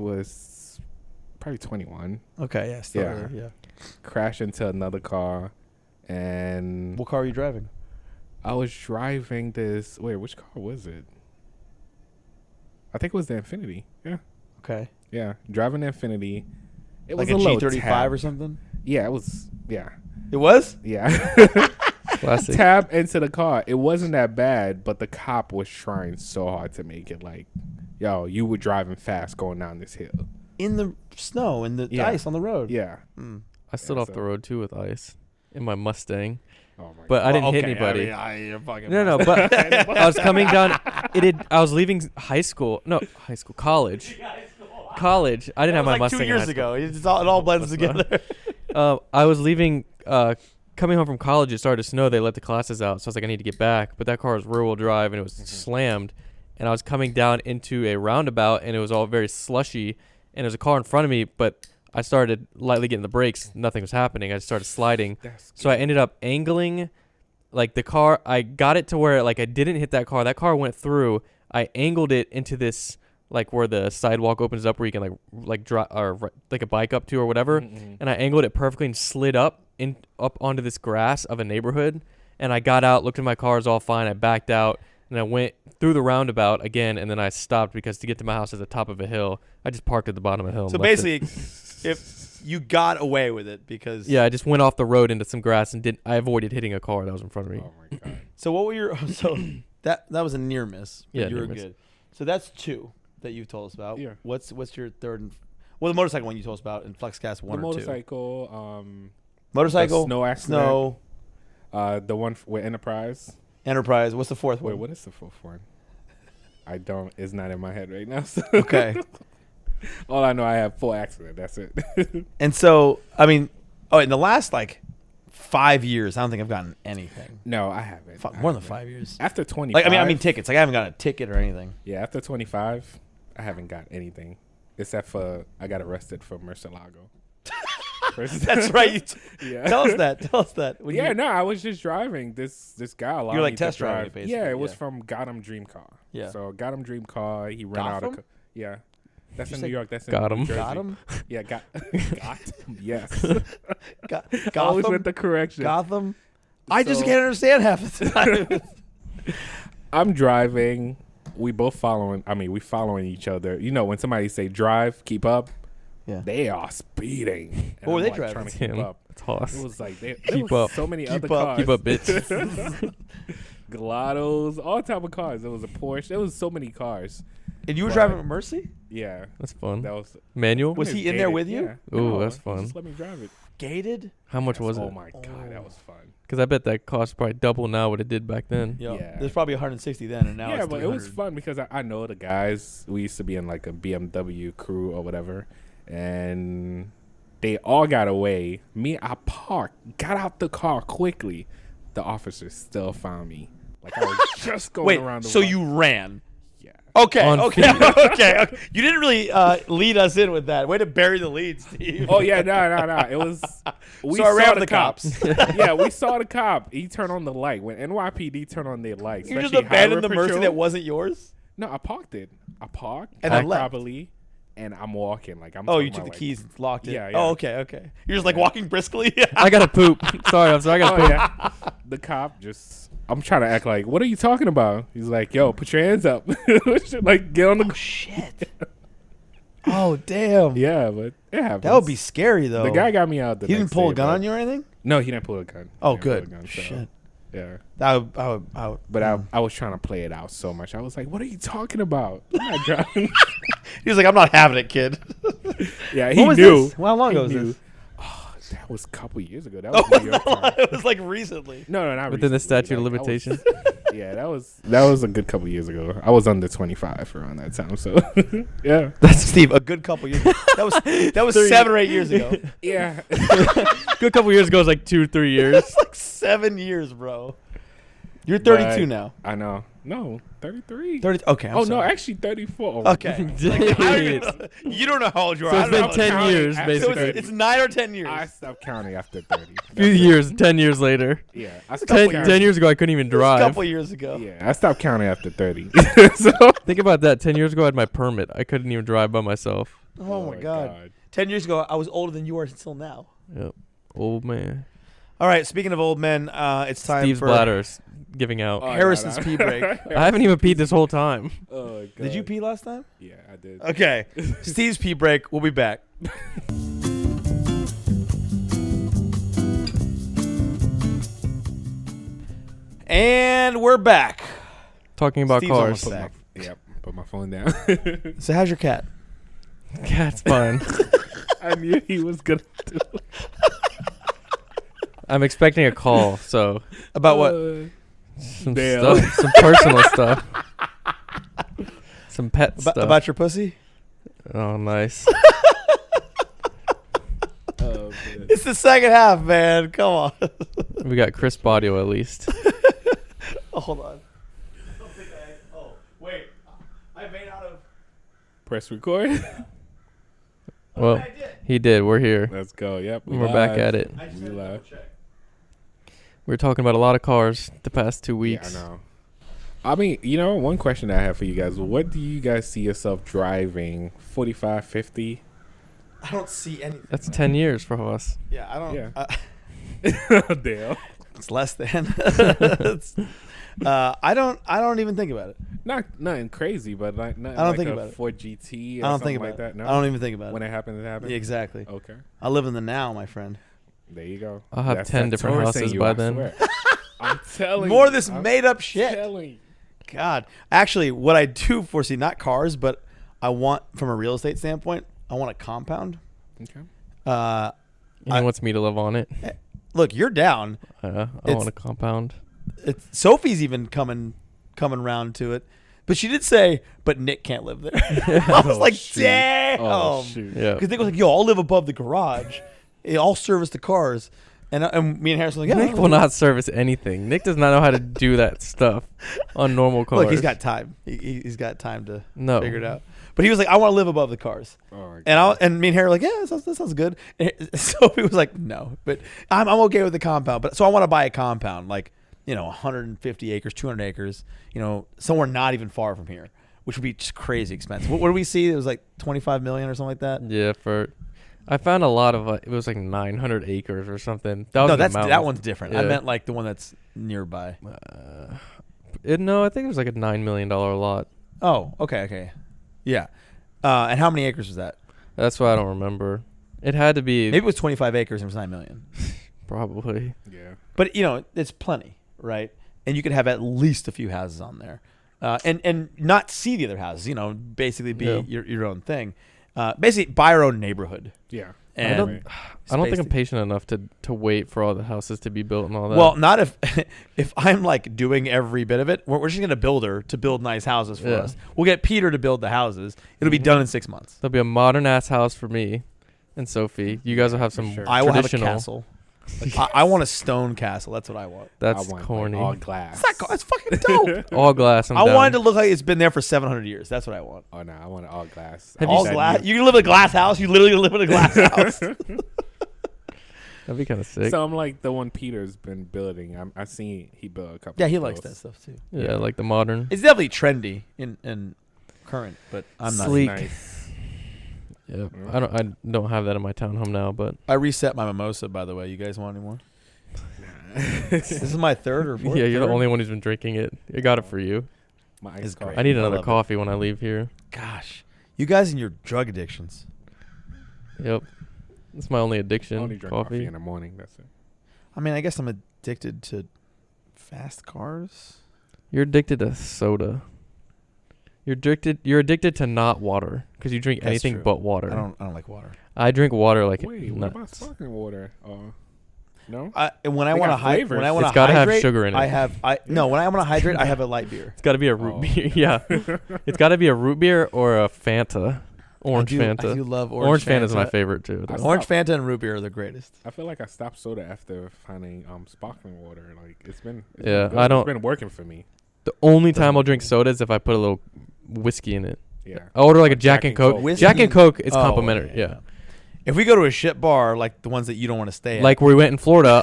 Speaker 2: 21.
Speaker 3: Okay, yeah.
Speaker 2: Crashed into another car, and
Speaker 3: what car were you driving?
Speaker 2: I was driving this. Wait, which car was it? I think it was the Infinity. Yeah.
Speaker 3: Okay.
Speaker 2: Yeah, driving the Infinity. It was
Speaker 3: a
Speaker 2: G35
Speaker 3: tab or something.
Speaker 2: Yeah, it was. Yeah.
Speaker 3: It was?
Speaker 2: Yeah.
Speaker 1: Classic.
Speaker 2: Tab into the car. It wasn't that bad, but the cop was trying so hard to make it yo, you were driving fast going down this hill.
Speaker 3: In the snow, in the ice on the road.
Speaker 2: Yeah.
Speaker 1: I stood off the road too with ice in my Mustang.
Speaker 2: Oh my
Speaker 1: but
Speaker 2: God.
Speaker 1: I didn't hit anybody.
Speaker 3: You're fucking
Speaker 1: no, but I was coming down. I was leaving college. College. I didn't have my Mustang
Speaker 3: 2 years ago. It all blends together.
Speaker 1: I was leaving, coming home from college. It started to snow. They let the classes out, so I was like, I need to get back. But that car was rear-wheel drive, and it was slammed. And I was coming down into a roundabout, and it was all very slushy. and there was a car in front of me, but I started lightly getting the brakes. Nothing was happening. I just started sliding. So I ended up angling, like the car. I got it to where like I didn't hit that car. That car went through. I angled it into this like where the sidewalk opens up where you can like drop or like a bike up to or whatever. And I angled it perfectly and slid up onto this grass of a neighborhood. And I got out, looked at my car, it was all fine. I backed out and I went through the roundabout again, and then I stopped because to get to my house at the top of a hill, I just parked at the bottom of a hill.
Speaker 3: So basically, if you got away with it because
Speaker 1: I just went off the road into some grass and I avoided hitting a car that was in front of me.
Speaker 2: Oh my god.
Speaker 3: So what were your that was a near miss. But
Speaker 1: Yeah,
Speaker 3: you were
Speaker 1: near miss.
Speaker 3: good. So that's 2 that you've told us about.
Speaker 2: Yeah.
Speaker 3: What's your third? The motorcycle one you told us about in FLEXCAST 1
Speaker 2: The
Speaker 3: or 2.
Speaker 2: motorcycle,
Speaker 3: Motorcycle,
Speaker 2: the snow accident.
Speaker 3: snow,
Speaker 2: the one with Enterprise.
Speaker 3: Enterprise. What's the fourth
Speaker 2: Wait,
Speaker 3: one?
Speaker 2: what is the fourth one? I don't. It's not in my head right now. So.
Speaker 3: Okay.
Speaker 2: All I know, I have 4 accidents. That's it.
Speaker 3: And so, I mean, in the last like 5 years, I don't think I've gotten anything.
Speaker 2: No, I haven't.
Speaker 3: More than 5 years.
Speaker 2: After 25.
Speaker 3: Like I mean tickets. Like I haven't gotten a ticket or anything.
Speaker 2: Yeah, after 25, I haven't got anything except for I got arrested for Murcielago.
Speaker 3: That's right.
Speaker 2: Yeah.
Speaker 3: Tell us that. When
Speaker 2: Yeah, no, I was just driving. This guy allowed
Speaker 3: You're like
Speaker 2: me to
Speaker 3: test driving
Speaker 2: drive.
Speaker 3: it, basically,
Speaker 2: Yeah, it was
Speaker 3: yeah.
Speaker 2: from Gotham Dream Car.
Speaker 3: Yeah.
Speaker 2: So Gotham Dream Car, he ran out
Speaker 3: Gotham?
Speaker 2: of. Yeah. That's
Speaker 3: you
Speaker 2: in
Speaker 3: say
Speaker 2: New York. That's in
Speaker 1: Gotham?
Speaker 2: New Jersey.
Speaker 3: Gotham?
Speaker 2: Yeah, Gotham. Yes.
Speaker 3: Gotham.
Speaker 2: Always with the correction.
Speaker 3: Gotham. I just
Speaker 2: So-
Speaker 3: can't understand half the time.
Speaker 2: I'm driving. We both following. I mean, we following each other. You know, when somebody say drive, keep up,
Speaker 3: Yeah.
Speaker 2: they are speeding. And
Speaker 3: What were
Speaker 2: I'm,
Speaker 3: they
Speaker 2: like,
Speaker 3: driving?
Speaker 2: Trying to keep
Speaker 1: Him.
Speaker 2: up.
Speaker 1: Toss.
Speaker 2: It was like there
Speaker 1: Keep
Speaker 2: was
Speaker 1: up.
Speaker 2: so many
Speaker 3: Keep
Speaker 2: other
Speaker 3: up.
Speaker 2: cars.
Speaker 1: Keep up, bitch.
Speaker 2: Gelatos, all type of cars. There was a Porsche. There was so many cars.
Speaker 3: And you were
Speaker 2: But-
Speaker 3: driving with Mercy?
Speaker 2: Yeah,
Speaker 1: That's fun.
Speaker 2: that was.
Speaker 1: Manual?
Speaker 3: Was he in there with you?
Speaker 2: Yeah.
Speaker 1: Ooh,
Speaker 2: No,
Speaker 1: that's
Speaker 2: he
Speaker 1: fun.
Speaker 2: Just let me drive it.
Speaker 3: Gated?
Speaker 1: How much was it?
Speaker 2: Oh my god, that was fun.
Speaker 1: Because I bet that cost probably double now what it did back then.
Speaker 2: Yeah.
Speaker 3: There's probably 160 then, and now
Speaker 2: Yeah,
Speaker 3: it's
Speaker 2: but it was
Speaker 3: 300.
Speaker 2: fun because I know the guys. We used to be in like a BMW crew or whatever, and they all got away. Me, I parked, got out the car quickly. The officers still found me. Like I was just going
Speaker 3: Wait,
Speaker 2: around the
Speaker 3: so
Speaker 2: block.
Speaker 3: you ran?
Speaker 2: Yeah.
Speaker 3: Okay,
Speaker 1: On
Speaker 3: okay, okay. You didn't really lead us in with that. Way to bury the lead, Steve.
Speaker 2: Oh yeah, no. It was. We
Speaker 3: So I ran
Speaker 2: saw
Speaker 3: with the cops.
Speaker 2: Yeah, we saw the cop. He turned on the light when NYPD turned on their lights.
Speaker 3: You just
Speaker 2: especially
Speaker 3: abandoned the
Speaker 2: highway
Speaker 3: Mercy
Speaker 2: patrol.
Speaker 3: that wasn't yours?
Speaker 2: No, I parked it. I parked
Speaker 3: And then left.
Speaker 2: properly, and I'm walking like I'm.
Speaker 3: Oh,
Speaker 2: talking
Speaker 3: you took
Speaker 2: about,
Speaker 3: the
Speaker 2: like,
Speaker 3: keys and locked it.
Speaker 2: Yeah, yeah.
Speaker 3: Oh, okay. You're just like walking briskly.
Speaker 1: I gotta poop. Sorry, I'm sorry. I gotta
Speaker 2: Oh
Speaker 1: poop.
Speaker 2: yeah. The cop just. I'm trying to act like, what are you talking about? He's like, yo, put your hands up. Like, get on the.
Speaker 3: Shit. Oh, damn.
Speaker 2: Yeah, but it happens.
Speaker 3: That would be scary, though.
Speaker 2: The guy got me out.
Speaker 3: He didn't pull a gun on you or anything?
Speaker 2: No, he didn't pull a gun.
Speaker 3: Oh,
Speaker 2: He didn't
Speaker 3: good.
Speaker 2: pull a gun, so,
Speaker 3: Shit.
Speaker 2: Yeah.
Speaker 3: I would.
Speaker 2: But I was trying to play it out so much. I was like, what are you talking about? I'm not driving.
Speaker 3: He was like, I'm not having it, kid.
Speaker 2: Yeah, he
Speaker 3: What was
Speaker 2: knew.
Speaker 3: this? How long
Speaker 2: He
Speaker 3: ago was
Speaker 2: knew.
Speaker 3: this?
Speaker 2: Oh, that was a couple years ago. That
Speaker 3: Oh,
Speaker 2: was New York time.
Speaker 3: it was like recently.
Speaker 2: No, not
Speaker 1: Within the
Speaker 2: recently.
Speaker 1: statute of
Speaker 2: Like, that was-
Speaker 1: limitation.
Speaker 2: Yeah, that was a good couple years ago. I was under 25 around that time, so yeah,
Speaker 3: That's Steve. A good couple years. That was 7 or 8 years ago.
Speaker 2: yeah.
Speaker 1: Good couple years ago was like 2-3 years.
Speaker 3: It's like 7 years, bro. You're 32
Speaker 2: But
Speaker 3: now.
Speaker 2: I know. No, 33.
Speaker 3: 30. Okay. I'm
Speaker 2: Oh no,
Speaker 3: sorry.
Speaker 2: actually 34.
Speaker 3: Okay.
Speaker 1: Dude.
Speaker 3: You don't know how old you are.
Speaker 1: So
Speaker 3: I
Speaker 1: it's
Speaker 3: don't
Speaker 1: been
Speaker 3: know.
Speaker 1: 10
Speaker 2: counting
Speaker 1: years,
Speaker 2: after
Speaker 3: So
Speaker 1: basically.
Speaker 3: it's 9 or 10 years.
Speaker 2: I stopped counting after 30.
Speaker 1: Few years, 10 years later.
Speaker 2: Yeah, I stopped
Speaker 1: 10,
Speaker 2: counting.
Speaker 1: 10 years ago, I couldn't even
Speaker 3: A
Speaker 1: drive.
Speaker 3: couple years ago.
Speaker 2: Yeah, I stopped counting after 30. So.
Speaker 1: Think about that. 10 years ago, I had my permit. I couldn't even drive by myself.
Speaker 3: Oh, my God. 10 years ago, I was older than you are until now.
Speaker 1: Yep. Old man.
Speaker 3: All right. Speaking of old men, it's time
Speaker 1: Steve's
Speaker 3: for
Speaker 1: bladder's giving out.
Speaker 2: Oh,
Speaker 3: Harrison's
Speaker 2: no.
Speaker 3: pee break.
Speaker 1: I haven't even peed this whole time.
Speaker 2: Oh, God.
Speaker 3: Did you pee last time?
Speaker 2: Yeah, I did.
Speaker 3: Okay. Steve's pee break. We'll be back. And we're back.
Speaker 1: Talking about
Speaker 3: Steve's
Speaker 1: cars.
Speaker 3: almost back.
Speaker 2: Yep, put my phone down.
Speaker 3: So how's your cat?
Speaker 1: Cat's fine.
Speaker 2: I knew he was gonna do it.
Speaker 1: I'm expecting a call, so
Speaker 3: About what?
Speaker 1: some
Speaker 2: Damn.
Speaker 1: stuff, some personal stuff, some pet stuff.
Speaker 3: About your pussy?
Speaker 1: Oh, nice.
Speaker 2: Oh, man.
Speaker 3: It's the second half, man. Come on.
Speaker 1: We got crisp audio at least.
Speaker 3: Oh, hold on. Oh, wait. I made out of.
Speaker 2: Press record.
Speaker 1: Well, he did. We're here.
Speaker 2: Let's go. Yep.
Speaker 1: We're back at it.
Speaker 2: We live.
Speaker 1: We were talking about a lot of cars the past 2 weeks.
Speaker 2: Yeah, I know. I mean, one question I have for you guys. What do you guys see yourself driving? 45, 50?
Speaker 3: I don't see anything.
Speaker 1: That's 10 years for us.
Speaker 3: Yeah, I don't.
Speaker 2: Yeah. Dale.
Speaker 3: It's less than. I don't even think about it.
Speaker 2: Nothing crazy, but like nothing
Speaker 3: I don't
Speaker 2: like
Speaker 3: think
Speaker 2: a
Speaker 3: about it.
Speaker 2: Ford GT or
Speaker 3: I don't
Speaker 2: something
Speaker 3: think
Speaker 2: like
Speaker 3: about
Speaker 2: that.
Speaker 3: it.
Speaker 2: No?
Speaker 3: I don't even think about
Speaker 2: When
Speaker 3: it.
Speaker 2: it happens, it happens.
Speaker 3: Yeah, exactly.
Speaker 2: Okay.
Speaker 3: I live in the now, my friend.
Speaker 2: There you go.
Speaker 1: I'll have
Speaker 2: That's
Speaker 1: 10
Speaker 2: that
Speaker 1: different
Speaker 2: Taurus in
Speaker 1: houses
Speaker 2: you,
Speaker 1: by
Speaker 2: I
Speaker 1: then.
Speaker 2: swear. I'm telling
Speaker 3: More
Speaker 2: you.
Speaker 3: of this
Speaker 2: I'm
Speaker 3: made up shit.
Speaker 2: telling you.
Speaker 3: God, actually, what I do foresee, not cars, but I want, from a real estate standpoint, I want a compound.
Speaker 2: Okay.
Speaker 1: He wants me to live on it.
Speaker 3: Look, you're down.
Speaker 1: I
Speaker 3: It's-
Speaker 1: want a compound.
Speaker 3: Sophie's even coming around to it, but she did say, "But Nick can't live there." I was like,
Speaker 2: shoot.
Speaker 3: "Damn!"
Speaker 2: Oh, shoot.
Speaker 1: Yeah.
Speaker 3: Because Nick was like, "Yo, I'll live above the garage. I'll service the cars." And me and Harrison were like, "Yeah."
Speaker 1: Nick will not service anything. Nick does not know how to do that stuff on normal cars.
Speaker 3: Look, he's got time. He's got time to
Speaker 1: No.
Speaker 3: figure it out. But he was like, "I want to live above the cars."
Speaker 2: Oh,
Speaker 3: And me and Harry were like, "Yeah, that sounds good." And Sophie was like, "No, but I'm okay with the compound." But so I want to buy a compound, like 150 acres, 200 acres, somewhere not even far from here, which would be just crazy expensive. What did we see? It was like 25 million or something like that.
Speaker 1: Yeah, I found a lot of it was like 900 acres or something. That was in the
Speaker 3: that
Speaker 1: mountains.
Speaker 3: one's different.
Speaker 1: Yeah.
Speaker 3: I meant like the one that's nearby.
Speaker 1: No, I think it was like a $9 million lot.
Speaker 3: Oh, okay. Yeah. And how many acres was that?
Speaker 1: That's why I don't remember. It had to be
Speaker 3: Maybe it was 25 acres and it was 9 million.
Speaker 1: probably.
Speaker 2: Yeah.
Speaker 3: But it's plenty, right? And you could have at least a few houses on there, and not see the other houses. Basically be
Speaker 1: Yeah.
Speaker 3: your own thing. Basically buy your own neighborhood.
Speaker 2: Yeah.
Speaker 3: And
Speaker 1: I don't think I'm
Speaker 3: spaced-
Speaker 1: patient enough to wait for all the houses to be built and all that.
Speaker 3: Well, not if I'm like doing every bit of it. We're just gonna build her to build nice houses for
Speaker 1: Yeah.
Speaker 3: us. We'll get Peter to build the houses. It'll be done in 6 months.
Speaker 1: there'll be a modern ass house for me and Sophie. You guys will have some
Speaker 2: sure.
Speaker 3: I will have a
Speaker 1: traditional.
Speaker 3: castle. I want a stone castle. That's what I want.
Speaker 1: That's
Speaker 2: I want
Speaker 1: corny.
Speaker 2: Like, all glass.
Speaker 3: That's fucking dope.
Speaker 1: All glass.
Speaker 3: I want it to look like it's been there for 700 years. That's what I want.
Speaker 2: Oh no, I want it all glass.
Speaker 1: Have
Speaker 2: I
Speaker 1: you
Speaker 3: All
Speaker 2: need that
Speaker 3: glass.
Speaker 2: new-
Speaker 3: You can live in a glass house. You literally live in a glass house.
Speaker 1: That'd be kind of sick.
Speaker 2: So I'm like the one Peter's been building. I seen he built a couple.
Speaker 3: Yeah, he
Speaker 2: of
Speaker 3: likes
Speaker 2: those.
Speaker 3: that stuff too.
Speaker 1: Yeah, like the modern.
Speaker 3: It's definitely trendy in current, but I'm not.
Speaker 1: Sleek.
Speaker 2: Nice.
Speaker 1: Yeah, I don't have that in my townhome now, but
Speaker 3: I reset my mimosa, by the way. You guys want any more? This is my third or fourth.
Speaker 1: yeah, you're the
Speaker 3: third?
Speaker 1: only one who's been drinking it. I got it for you.
Speaker 2: My
Speaker 3: It's
Speaker 2: iced coffee.
Speaker 3: great.
Speaker 1: I need
Speaker 3: I
Speaker 1: another
Speaker 3: love it.
Speaker 1: coffee when I leave here.
Speaker 3: Gosh, you guys and your drug addictions.
Speaker 1: Yep, it's my only
Speaker 2: I
Speaker 1: addiction.
Speaker 2: only drink coffee
Speaker 1: coffee.
Speaker 2: in the morning. That's it.
Speaker 3: I mean, I guess I'm addicted to fast cars.
Speaker 1: You're addicted to soda. You're addicted to not water because you drink
Speaker 3: That's
Speaker 1: anything
Speaker 3: true.
Speaker 1: but water.
Speaker 3: I don't like water.
Speaker 1: I drink water like
Speaker 2: Wait, what
Speaker 1: nuts.
Speaker 2: about sparkling water? No.
Speaker 3: And when I
Speaker 2: They
Speaker 3: want to
Speaker 2: got
Speaker 3: hydrate,
Speaker 2: flavors.
Speaker 3: when I want to
Speaker 1: It's gotta have
Speaker 3: hydrate,
Speaker 1: sugar in it.
Speaker 3: when I want to hydrate, I have a light beer.
Speaker 1: It's got to be a root
Speaker 2: Oh.
Speaker 1: beer. Yeah, it's got to be a root beer or a Fanta, orange
Speaker 3: I
Speaker 1: Fanta.
Speaker 3: do love
Speaker 1: Orange
Speaker 3: Fanta.
Speaker 1: Fanta is my favorite too. though.
Speaker 3: Orange Fanta and root beer are the greatest.
Speaker 2: I feel like I stopped soda after finding sparkling water. Like it's been
Speaker 1: Yeah,
Speaker 2: good.
Speaker 1: I don't-
Speaker 2: It's been working for me.
Speaker 1: The only time I'll drink soda is if I put a little whiskey in it.
Speaker 2: Yeah.
Speaker 1: I order like a
Speaker 2: Like
Speaker 1: Jack and Coke.
Speaker 3: Whiskey
Speaker 1: Jack and
Speaker 3: and-
Speaker 1: Coke is
Speaker 3: Oh,
Speaker 1: complimentary.
Speaker 3: yeah.
Speaker 1: Yeah.
Speaker 3: If we go to a shit bar like the ones that you don't want to stay at,
Speaker 1: Like where we went in Florida,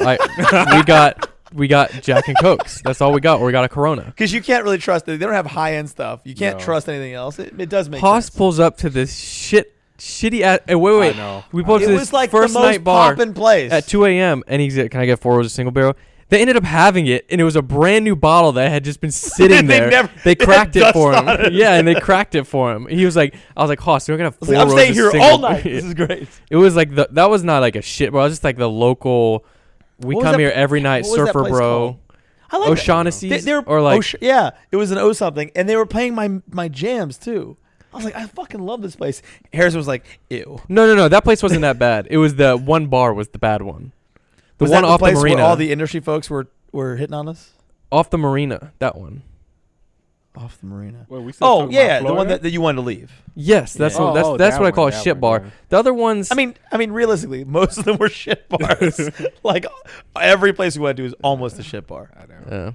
Speaker 1: we got Jack and Cokes. That's all we got. Or we got a Corona.
Speaker 3: because you can't really trust it. They don't have high end stuff. You can't
Speaker 2: No.
Speaker 3: trust anything else. It does make
Speaker 1: Haas
Speaker 3: sense.
Speaker 1: pulls up to this shitty ass. Wait.
Speaker 2: I know.
Speaker 1: We pulled up
Speaker 3: It
Speaker 1: to
Speaker 3: was
Speaker 1: this
Speaker 3: like
Speaker 1: first
Speaker 3: the most
Speaker 1: night bar
Speaker 3: poppin' place
Speaker 1: at 2 a.m. and he's like, "Can I get 4 rows of single barrel?" They ended up having it, and it was a brand new bottle that had just been sitting
Speaker 3: They
Speaker 1: there.
Speaker 3: never-
Speaker 1: They
Speaker 3: it had
Speaker 1: cracked it
Speaker 3: dust
Speaker 1: for
Speaker 3: on
Speaker 1: him.
Speaker 3: it.
Speaker 1: Yeah, and they cracked it for him. He was like, "I was like, Haas, you're gonna have
Speaker 3: I was
Speaker 1: 4
Speaker 3: like, I'm
Speaker 1: rows
Speaker 3: staying
Speaker 1: of
Speaker 3: here
Speaker 1: single."
Speaker 3: all night. This is great.
Speaker 1: It was like that was not like a shit bar. It was just like the local. We
Speaker 3: What was
Speaker 1: come
Speaker 3: that-
Speaker 1: here every night,
Speaker 3: what was that
Speaker 1: Surfer
Speaker 3: place
Speaker 1: Bro,
Speaker 3: called? I like that.
Speaker 1: O'Shaughnessy's,
Speaker 3: They were,
Speaker 1: or like
Speaker 3: yeah, it was an O something, and they were playing my jams too. I was like, I fucking love this place. Harrison was like, ew.
Speaker 1: no. That place wasn't that bad. It was the one bar was the bad one. The
Speaker 3: Was
Speaker 1: one
Speaker 3: that
Speaker 1: off the
Speaker 3: place
Speaker 1: marina.
Speaker 3: where all the industry folks were hitting on us?
Speaker 1: Off the marina, that one.
Speaker 3: Off the marina.
Speaker 2: Wait, we still
Speaker 3: Oh
Speaker 2: talking about
Speaker 3: yeah, the one
Speaker 2: Florida?
Speaker 3: that you wanted to leave.
Speaker 1: Yes, that's
Speaker 3: Yeah.
Speaker 1: what
Speaker 2: Oh,
Speaker 1: that's
Speaker 2: that
Speaker 1: what I
Speaker 2: one,
Speaker 1: call a
Speaker 2: that
Speaker 1: shit
Speaker 2: one,
Speaker 1: bar.
Speaker 2: yeah.
Speaker 1: The other ones,
Speaker 3: I mean, realistically, most of them were shit bars. Like every place we went to was almost a shit bar.
Speaker 2: I know.
Speaker 1: yeah.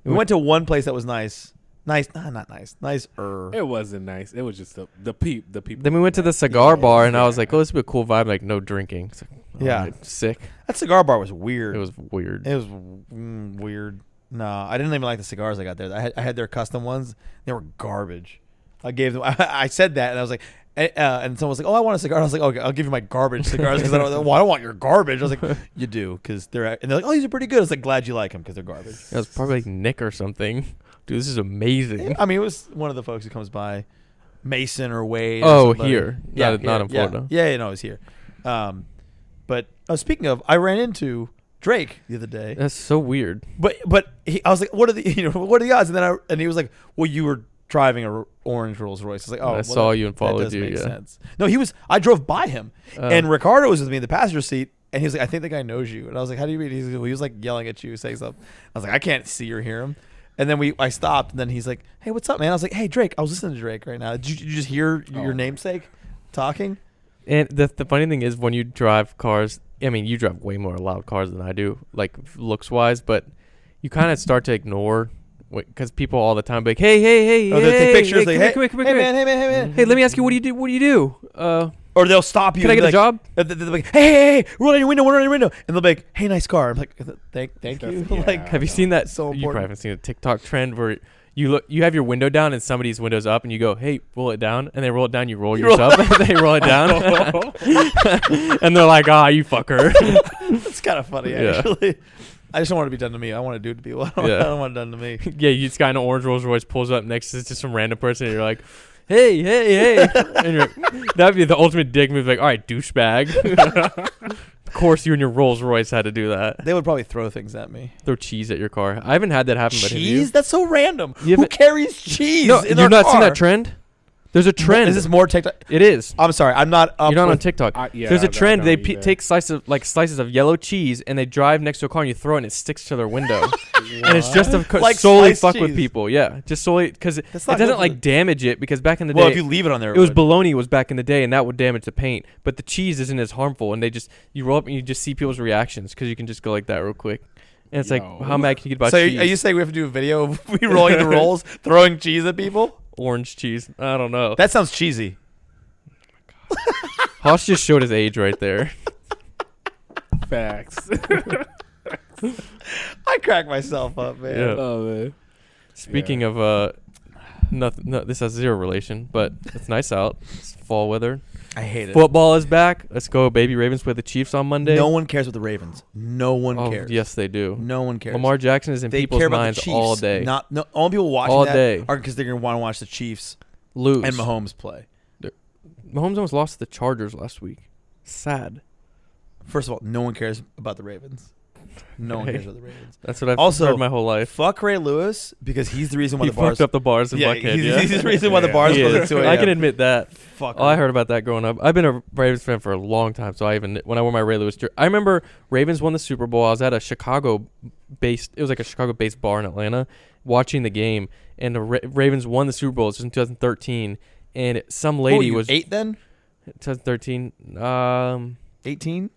Speaker 3: We went to one place that was nice, Nice, not nice. Nicer.
Speaker 2: It wasn't nice. It was just the people.
Speaker 1: Then we went to the cigar bar, and I was like, "Oh, this would be a cool vibe. Like no drinking." It's like,
Speaker 3: Yeah.
Speaker 1: alright, sick.
Speaker 3: That cigar bar was weird.
Speaker 1: It was weird.
Speaker 3: It was weird. No, I didn't even like the cigars I got there. I had their custom ones. They were garbage. I gave them. I said that, and I was like, and someone was like, "Oh, I want a cigar." And I was like, "Okay, I'll give you my garbage cigars because I don't want your garbage." I was like, "You do," because and they're like, "Oh, these are pretty good." I was like, "Glad you like them because they're garbage."
Speaker 1: It was probably like Nick or something. Dude, this is amazing.
Speaker 3: I mean, it was one of the folks who comes by, Mason or Wade.
Speaker 1: Oh,
Speaker 3: or somebody.
Speaker 1: here. Not in Florida.
Speaker 3: Yeah, no, it was here. But speaking of, I ran into Drake the other day.
Speaker 1: That's so weird.
Speaker 3: But I was like, what are the odds? And he was like, well, you were driving a orange Rolls Royce. I was like, oh,
Speaker 1: I saw you and followed you.
Speaker 3: Make
Speaker 1: Yeah.
Speaker 3: sense. No, I drove by him, and Ricardo was with me in the passenger seat, and he was like, I think the guy knows you. And I was like, how do you mean? He was like yelling at you, saying something. I was like, I can't see or hear him. And then I stopped, and then he's like, hey, what's up, man? I was like, hey, Drake. I was listening to Drake right now. Did you just hear your namesake talking?
Speaker 1: And the funny thing is, when you drive cars, I mean, you drive way more loud cars than I do, like looks wise, but you kind of start to ignore because people all the time be like, hey,
Speaker 3: Oh, they'll take pictures.
Speaker 1: hey,
Speaker 3: Like,
Speaker 1: come here,
Speaker 3: hey, man.
Speaker 1: Hey, let me ask you, what do you do?
Speaker 3: Or they'll stop you.
Speaker 1: Can I get a
Speaker 3: like,
Speaker 1: job?
Speaker 3: They'll be like, hey, roll down your window. And they'll be like, hey, nice car. I'm like, thank you.
Speaker 2: Yeah.
Speaker 3: Like,
Speaker 1: Have you seen that?
Speaker 3: So
Speaker 1: You probably
Speaker 3: important.
Speaker 1: haven't seen a TikTok trend where you have your window down and somebody's window's up and you go, hey, roll it down, and they roll it down, you roll yours up, and they roll it down, and they're like, you fucker.
Speaker 3: It's kind of funny,
Speaker 1: Yeah.
Speaker 3: actually. I just don't want it to be done to me. I want to do it to people. I don't want it done to me.
Speaker 1: Yeah, you just got an orange Rolls Royce, pulls up next to just some random person, and you're like, hey, and you're like, that'd be the ultimate dick move. Like, all right, douchebag. Of course, you and your Rolls Royce had to do that.
Speaker 3: They would probably throw things at me.
Speaker 1: Throw cheese at your car. I haven't had that happen, but have you?
Speaker 3: Cheese? That's so random.
Speaker 1: You
Speaker 3: Who
Speaker 1: haven't-
Speaker 3: carries cheese
Speaker 1: No,
Speaker 3: in
Speaker 1: you've
Speaker 3: their
Speaker 1: not
Speaker 3: car?
Speaker 1: seen that trend. There's a trend.
Speaker 3: Is this more TikTok?
Speaker 1: It is.
Speaker 3: I'm sorry. I'm not up
Speaker 1: You're not on
Speaker 3: with-
Speaker 1: TikTok.
Speaker 2: Yeah,
Speaker 1: There's a
Speaker 2: I
Speaker 1: trend.
Speaker 2: don't
Speaker 1: They
Speaker 2: either.
Speaker 1: take slices of yellow cheese and they drive next to a car and you throw it and it sticks to their window. And it's just to
Speaker 3: Like
Speaker 1: solely
Speaker 3: sliced
Speaker 1: fuck
Speaker 3: cheese.
Speaker 1: with people. Yeah, just solely because it
Speaker 3: That's not
Speaker 1: doesn't
Speaker 3: good
Speaker 1: like
Speaker 3: for
Speaker 1: damage it because back in the
Speaker 3: Well,
Speaker 1: day
Speaker 3: if you leave it on there,
Speaker 1: it was
Speaker 3: would.
Speaker 1: bologna was back in the day and that would damage the paint. But the cheese isn't as harmful and you roll up and you just see people's reactions because you can just go like that real quick. And it's like,
Speaker 2: Yo.
Speaker 1: how mad can you get about
Speaker 3: So
Speaker 1: cheese?
Speaker 3: are you saying we have to do a video of we rolling the rolls, throwing cheese at people?
Speaker 1: Orange cheese? I don't know.
Speaker 3: That sounds cheesy.
Speaker 1: Hoss just showed his age right there.
Speaker 2: Facts.
Speaker 3: I crack myself up, man.
Speaker 1: Yeah.
Speaker 2: Oh man.
Speaker 1: Speaking of nothing, no, this has zero relation, but it's nice out. It's fall weather.
Speaker 3: I hate it.
Speaker 1: Football is back. Let's go, baby Ravens play the Chiefs on Monday.
Speaker 3: No one cares about the Ravens. No one
Speaker 1: Oh,
Speaker 3: cares.
Speaker 1: yes, they do.
Speaker 3: No one cares.
Speaker 1: Lamar Jackson is in
Speaker 3: they
Speaker 1: people's
Speaker 3: care about
Speaker 1: minds
Speaker 3: the Chiefs
Speaker 1: all day.
Speaker 3: All people watching
Speaker 1: All
Speaker 3: that
Speaker 1: day.
Speaker 3: are because they're going to want to watch the Chiefs
Speaker 1: Lose.
Speaker 3: and Mahomes play.
Speaker 1: Mahomes almost lost to the Chargers last week. Sad.
Speaker 3: First of all, no one cares about the Ravens. No one
Speaker 1: Right.
Speaker 3: cares about the Ravens.
Speaker 1: That's what I've
Speaker 3: Also,
Speaker 1: heard my whole life.
Speaker 3: Fuck Ray Lewis because he's the reason why
Speaker 1: He
Speaker 3: the bars.
Speaker 1: fucked up the bars in Buckhead.
Speaker 3: he's the reason why the bars
Speaker 1: He
Speaker 3: closed
Speaker 1: is.
Speaker 3: at 2
Speaker 1: I
Speaker 3: a.m.
Speaker 1: can admit that.
Speaker 3: Fuck.
Speaker 1: Oh, I heard about that growing up. I've been a Ravens fan for a long time, so when I wore my Ray Lewis jersey, I remember Ravens won the Super Bowl. I was at a Chicago-based, it was like a Chicago-based bar in Atlanta, watching the game, and the Ravens won the Super Bowl. It was in 2013, and some lady was
Speaker 3: 8 then?
Speaker 1: 2013,
Speaker 3: 18?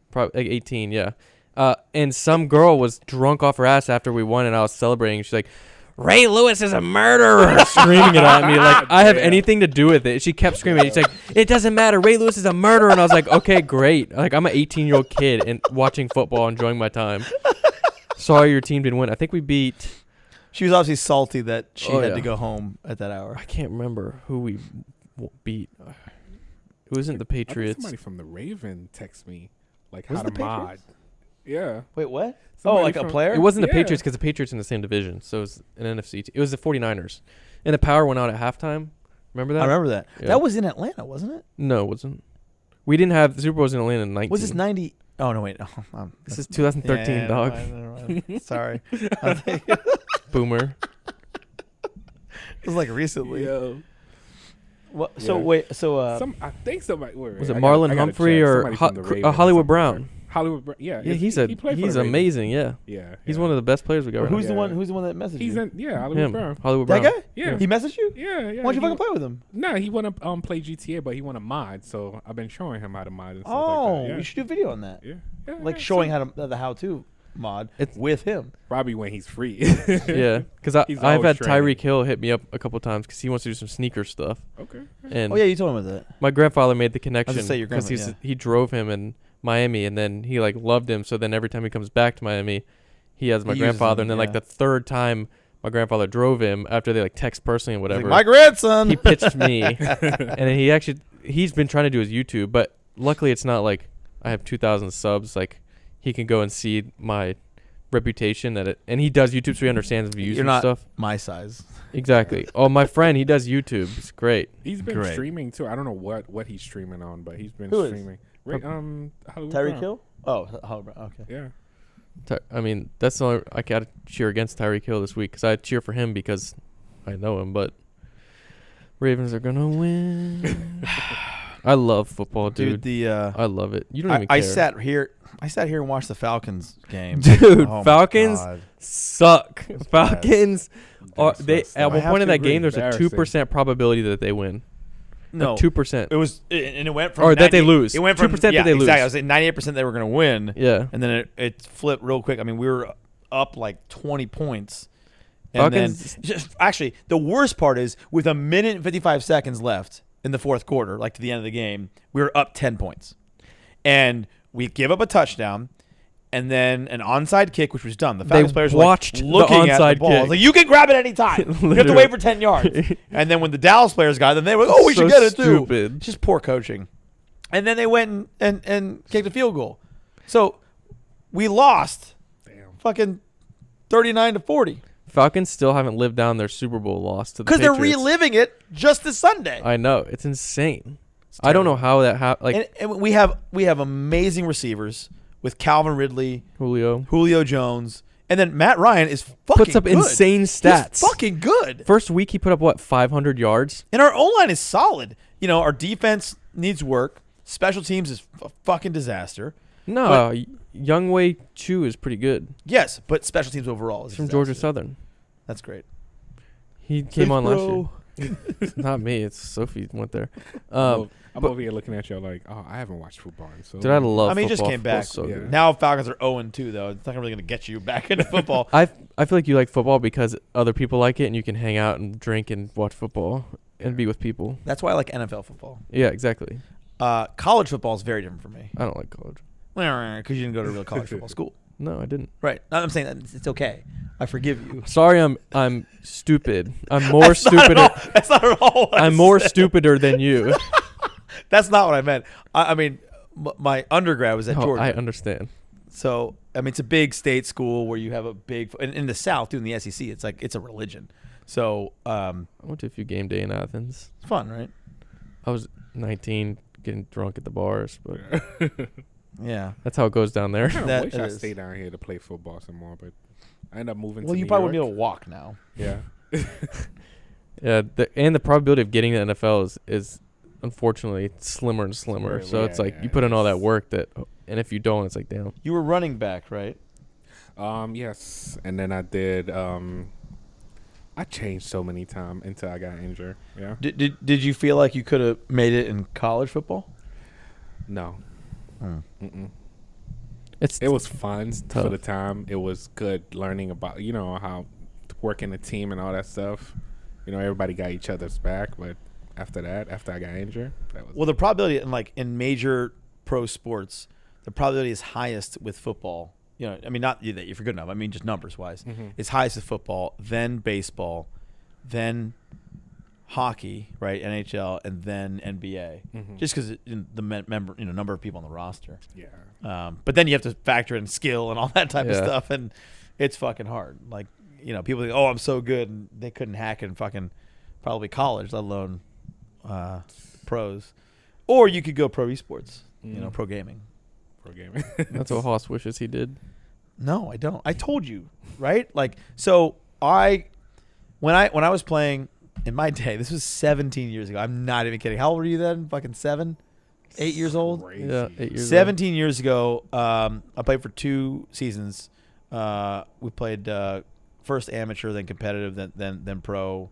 Speaker 1: probably like 18, yeah. And some girl was drunk off her ass after we won, and I was celebrating. She's like, Ray Lewis is a murderer, screaming it at me like I have anything to do with it. She kept screaming. She's like, it doesn't matter. Ray Lewis is a murderer. And I was like, okay, great. Like, I'm an 18-year-old kid and watching football, enjoying my time. Sorry your team didn't win. I think we beat.
Speaker 3: She was obviously salty that she
Speaker 1: Oh,
Speaker 3: had
Speaker 1: yeah.
Speaker 3: to go home at that hour.
Speaker 1: I can't remember who we beat. It wasn't the
Speaker 2: I think
Speaker 1: Patriots.
Speaker 2: somebody from the Raven text me like
Speaker 3: Was
Speaker 2: how
Speaker 3: it
Speaker 2: to
Speaker 3: the
Speaker 2: mod.
Speaker 3: Patriots?
Speaker 2: Yeah.
Speaker 3: Wait, what?
Speaker 2: Somebody
Speaker 3: like a
Speaker 2: from-
Speaker 3: player?
Speaker 1: It wasn't the
Speaker 2: Yeah.
Speaker 1: Patriots because the Patriots in the same division, so it was an NFC. It was the 49ers. And the power went out at halftime. Remember that?
Speaker 3: I remember that.
Speaker 1: Yeah.
Speaker 3: That was in Atlanta, wasn't it?
Speaker 1: No, it wasn't. We didn't have the Super Bowl was in Atlanta in 19.
Speaker 3: Was this 90? Oh, no, wait.
Speaker 1: This is 2013,
Speaker 3: yeah,
Speaker 1: dog.
Speaker 3: never mind. Sorry.
Speaker 1: Boomer.
Speaker 3: It was like recently.
Speaker 2: Yo.
Speaker 3: What, so
Speaker 2: Yeah.
Speaker 3: wait, so
Speaker 2: I think somebody. Wait,
Speaker 1: Was it
Speaker 2: I
Speaker 1: Marlon
Speaker 2: gotta
Speaker 1: Humphrey
Speaker 2: check.
Speaker 1: or
Speaker 2: Somebody from the Ravens or
Speaker 1: Hollywood
Speaker 2: something.
Speaker 1: Brown?
Speaker 2: Hollywood Brown. Yeah.
Speaker 1: Yeah,
Speaker 2: he played for the
Speaker 1: he's
Speaker 2: Ravens.
Speaker 1: amazing. Yeah,
Speaker 2: Yeah.
Speaker 1: he's one of the best players we got. Right
Speaker 3: who's
Speaker 1: now.
Speaker 3: the
Speaker 2: Yeah.
Speaker 3: one? Who's the one that messaged
Speaker 2: He's
Speaker 3: you?
Speaker 2: in. Yeah. Hollywood
Speaker 1: Him,
Speaker 2: Brown.
Speaker 1: Hollywood
Speaker 3: That
Speaker 1: Brown.
Speaker 3: guy?
Speaker 2: Yeah.
Speaker 3: He messaged you?
Speaker 2: Yeah.
Speaker 3: Why'd you fucking play with him?
Speaker 2: No, he want to play GTA, but he want to mod. So I've been showing him how to mod and stuff
Speaker 3: Oh,
Speaker 2: like that. Yeah.
Speaker 3: we should do a video on that.
Speaker 2: Yeah.
Speaker 3: Like showing how to the how to. mod
Speaker 1: It's-
Speaker 3: with him.
Speaker 2: Probably when he's free.
Speaker 1: Yeah, because
Speaker 2: He's
Speaker 1: I've
Speaker 2: always
Speaker 1: had
Speaker 2: training.
Speaker 1: Tyreek Hill hit me up a couple times because he wants to do some sneaker stuff.
Speaker 2: Okay.
Speaker 1: And
Speaker 3: Oh yeah, you told him about that.
Speaker 1: my grandfather made the connection
Speaker 3: say your
Speaker 1: because
Speaker 3: grandma-
Speaker 1: he drove him in Miami, and then he like loved him. So then every time he comes back to Miami, he has my
Speaker 3: He uses
Speaker 1: grandfather.
Speaker 3: him,
Speaker 1: And then like
Speaker 3: yeah.
Speaker 1: the third time my grandfather drove him, after they like text personally and
Speaker 3: He's like,
Speaker 1: whatever,
Speaker 3: my grandson.
Speaker 1: he pitched me, and then he's been trying to do his YouTube, but luckily it's not like I have 2,000 subs. Like he can go and see my reputation that it, and he does YouTube, so he understands views
Speaker 3: You're
Speaker 1: and
Speaker 3: not
Speaker 1: stuff.
Speaker 3: my size.
Speaker 1: Exactly. Oh, my friend, he does YouTube. It's great.
Speaker 2: He's been
Speaker 3: Great.
Speaker 2: streaming too. I don't know what he's streaming on, but he's been
Speaker 3: Who is?
Speaker 2: streaming. Hollywood
Speaker 3: Tyreek
Speaker 2: Brown.
Speaker 3: Hill. Oh, okay.
Speaker 2: Yeah.
Speaker 1: I mean, that's the only I got to cheer against Tyreek Hill this week because I cheer for him because I know him. But Ravens are gonna win. I love football, dude. I love it. You don't even care.
Speaker 3: I sat here and watched the Falcons game.
Speaker 1: Dude,
Speaker 3: Oh my
Speaker 1: Falcons
Speaker 3: God.
Speaker 1: suck.
Speaker 3: It's bad.
Speaker 1: Falcons are
Speaker 2: That's
Speaker 1: they
Speaker 2: messed
Speaker 1: at
Speaker 2: up.
Speaker 1: one
Speaker 2: I have
Speaker 1: point in
Speaker 2: to
Speaker 1: that
Speaker 2: agree.
Speaker 1: game? There's a
Speaker 2: Embarrassing.
Speaker 1: 2% probability that they win.
Speaker 3: No,
Speaker 1: 2%.
Speaker 3: It was, and it went from
Speaker 1: Or that they
Speaker 3: 90
Speaker 1: lose.
Speaker 3: It went from
Speaker 1: 2% that
Speaker 3: yeah,
Speaker 1: they lose.
Speaker 3: exactly. I was saying 98% they were going to win,
Speaker 1: Yeah.
Speaker 3: and then it flipped real quick. I mean, we were up like 20 points, and
Speaker 1: Falcons-
Speaker 3: then just actually the worst part is with a minute and 55 seconds left in the fourth quarter, like to the end of the game, we were up 10 points, and we give up a touchdown. And then an onside kick, which was done. The Falcons players were
Speaker 1: watched
Speaker 3: like
Speaker 1: the
Speaker 3: looking at the
Speaker 1: onside
Speaker 3: ball.
Speaker 1: kick.
Speaker 3: It's like, you can grab it any time. You have to
Speaker 1: Literally.
Speaker 3: wait for 10 yards. And then when the Dallas players got it, then they were like, oh, we
Speaker 1: So
Speaker 3: should get it too.
Speaker 1: stupid.
Speaker 3: Just poor coaching. And then they went and kicked a field goal. So we lost
Speaker 2: Damn.
Speaker 3: fucking 39-40
Speaker 1: Falcons still haven't lived down their Super Bowl loss to the
Speaker 3: because they're
Speaker 1: Patriots.
Speaker 3: reliving it just this Sunday.
Speaker 1: I know. It's insane. I don't know how that happened. Like
Speaker 3: and we have amazing receivers with Calvin Ridley,
Speaker 1: Julio
Speaker 3: Jones, and then Matt Ryan is fucking
Speaker 1: puts up
Speaker 3: good.
Speaker 1: insane stats.
Speaker 3: He's fucking good.
Speaker 1: First week he put up what 500 yards.
Speaker 3: And our O-line is solid. You know, our defense needs work. Special teams is a fucking disaster.
Speaker 1: No, Young Wei Chu is pretty good.
Speaker 3: Yes, but special teams overall is
Speaker 1: He's from
Speaker 3: a
Speaker 1: Georgia
Speaker 3: disaster.
Speaker 1: Southern.
Speaker 3: That's great.
Speaker 1: He came on last year. Not me. It's Sophie went there.
Speaker 2: I'm over here looking at you like, oh, I haven't watched football in so
Speaker 1: Dude, I love.
Speaker 3: I mean, he just
Speaker 1: football.
Speaker 3: came back.
Speaker 1: Football's So
Speaker 2: Yeah.
Speaker 1: good.
Speaker 3: Now Falcons are 0-2 though. It's not really going to get you back into football.
Speaker 1: I feel like you like football because other people like it, and you can hang out and drink and watch football and be with people.
Speaker 3: That's why I like NFL football.
Speaker 1: Yeah, exactly.
Speaker 3: College football is very different for me
Speaker 1: I don't like college.
Speaker 3: because you didn't go to a real college football school.
Speaker 1: No, I didn't.
Speaker 3: Right. No, I'm saying that it's okay. I forgive you.
Speaker 1: Sorry, I'm stupid. I'm more stupider.
Speaker 3: That's not at all. What I
Speaker 1: I'm more
Speaker 3: said.
Speaker 1: stupider than you.
Speaker 3: That's not what I meant. I mean, my undergrad was at
Speaker 1: Oh,
Speaker 3: Georgia.
Speaker 1: I understand.
Speaker 3: So, I mean, it's a big state school where you have a big in the South, too, in the SEC, it's like it's a religion. So,
Speaker 1: I went to a few game day in Athens.
Speaker 3: it's fun, right?
Speaker 1: I was 19, getting drunk at the bars, but
Speaker 3: Yeah.
Speaker 1: that's how it goes down there.
Speaker 2: I kind
Speaker 3: That
Speaker 2: of wish I
Speaker 3: is.
Speaker 2: stayed down here to play football some more, but I ended up moving
Speaker 3: Well,
Speaker 2: to
Speaker 3: you
Speaker 2: New
Speaker 3: probably
Speaker 2: York.
Speaker 3: wouldn't be able to walk now.
Speaker 2: Yeah.
Speaker 1: Yeah, and the probability of getting to the NFL is unfortunately slimmer and slimmer. So it's like you put in all that work and if you don't, it's like damn.
Speaker 3: You were running back, right?
Speaker 2: Yes, and then I did. I changed so many times until I got injured. Yeah.
Speaker 3: Did you feel like you could have made it in college football?
Speaker 2: No. Mm-mm.
Speaker 1: It
Speaker 2: was fun for
Speaker 1: tough.
Speaker 2: the time. It was good learning about how to work in a team and all that stuff. Everybody got each other's back, but after I got injured, that was
Speaker 3: Well, the probability in major pro sports, the probability is highest with football. I mean, not that if you're good enough. I mean, just numbers wise, it's highest with football, then baseball, then hockey, right? NHL, and then NBA. Just because the number of people on the roster.
Speaker 2: yeah.
Speaker 3: But then you have to factor in skill and all that type of
Speaker 1: Yeah.
Speaker 3: stuff, and it's fucking hard. Like, people think, oh, I'm so good, and they couldn't hack in fucking probably college, let alone pros. Or you could go pro esports, pro gaming.
Speaker 2: Pro gaming.
Speaker 1: That's what Haas wishes he did.
Speaker 3: No, I don't. I told you, right? Like, so when I was playing in my day, this was 17 years ago. I'm not even kidding. How old were you then? Fucking 7, 8 years old.
Speaker 2: Crazy.
Speaker 1: Yeah, 8 years.
Speaker 3: 17 years ago, I played for 2 seasons. We played first amateur, then competitive, then pro.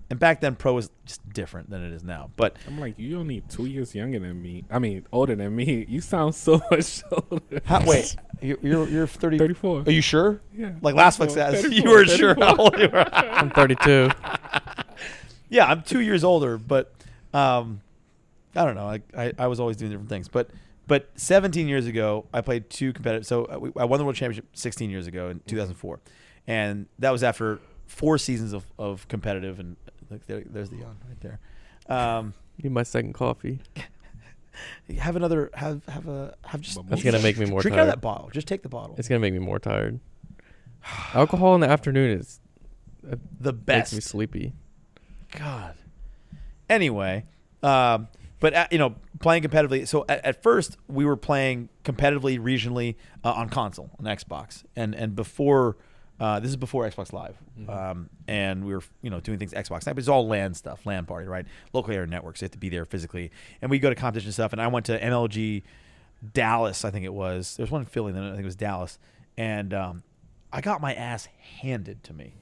Speaker 3: And back then, pro was just different than it is now. But
Speaker 2: I'm like, you only 2 years younger than me. I mean, older than me. You sound so much older.
Speaker 3: wait, you're 30.
Speaker 2: 34.
Speaker 3: Are you sure?
Speaker 2: Yeah.
Speaker 3: Like last week,
Speaker 2: 34,
Speaker 3: you were sure how old you were.
Speaker 1: I'm 32.
Speaker 3: Yeah, I'm 2 years older, but I don't know. I was always doing different things. But 17 years ago, I played 2 competitive. So I won the world championship 16 years ago in 2004, and that was after 4 seasons of competitive. And look, there's the yawn right there.
Speaker 1: Need my second coffee.
Speaker 3: Have another. Have just.
Speaker 1: That's gonna make me more
Speaker 3: drink
Speaker 1: tired.
Speaker 3: out of that bottle. Just take the bottle.
Speaker 1: It's gonna make me more tired. Alcohol in the afternoon is
Speaker 3: The best.
Speaker 1: makes me sleepy.
Speaker 3: God. Anyway, but playing competitively. So at first we were playing competitively regionally on console on Xbox, and before this is before Xbox Live, and we were doing things Xbox Live. But it's all LAN stuff, LAN party, right? Local area networks. So you have to be there physically, and we go to competition stuff. And I went to MLG Dallas, I think it was. There was one in Philly, then I think it was Dallas, and I got my ass handed to me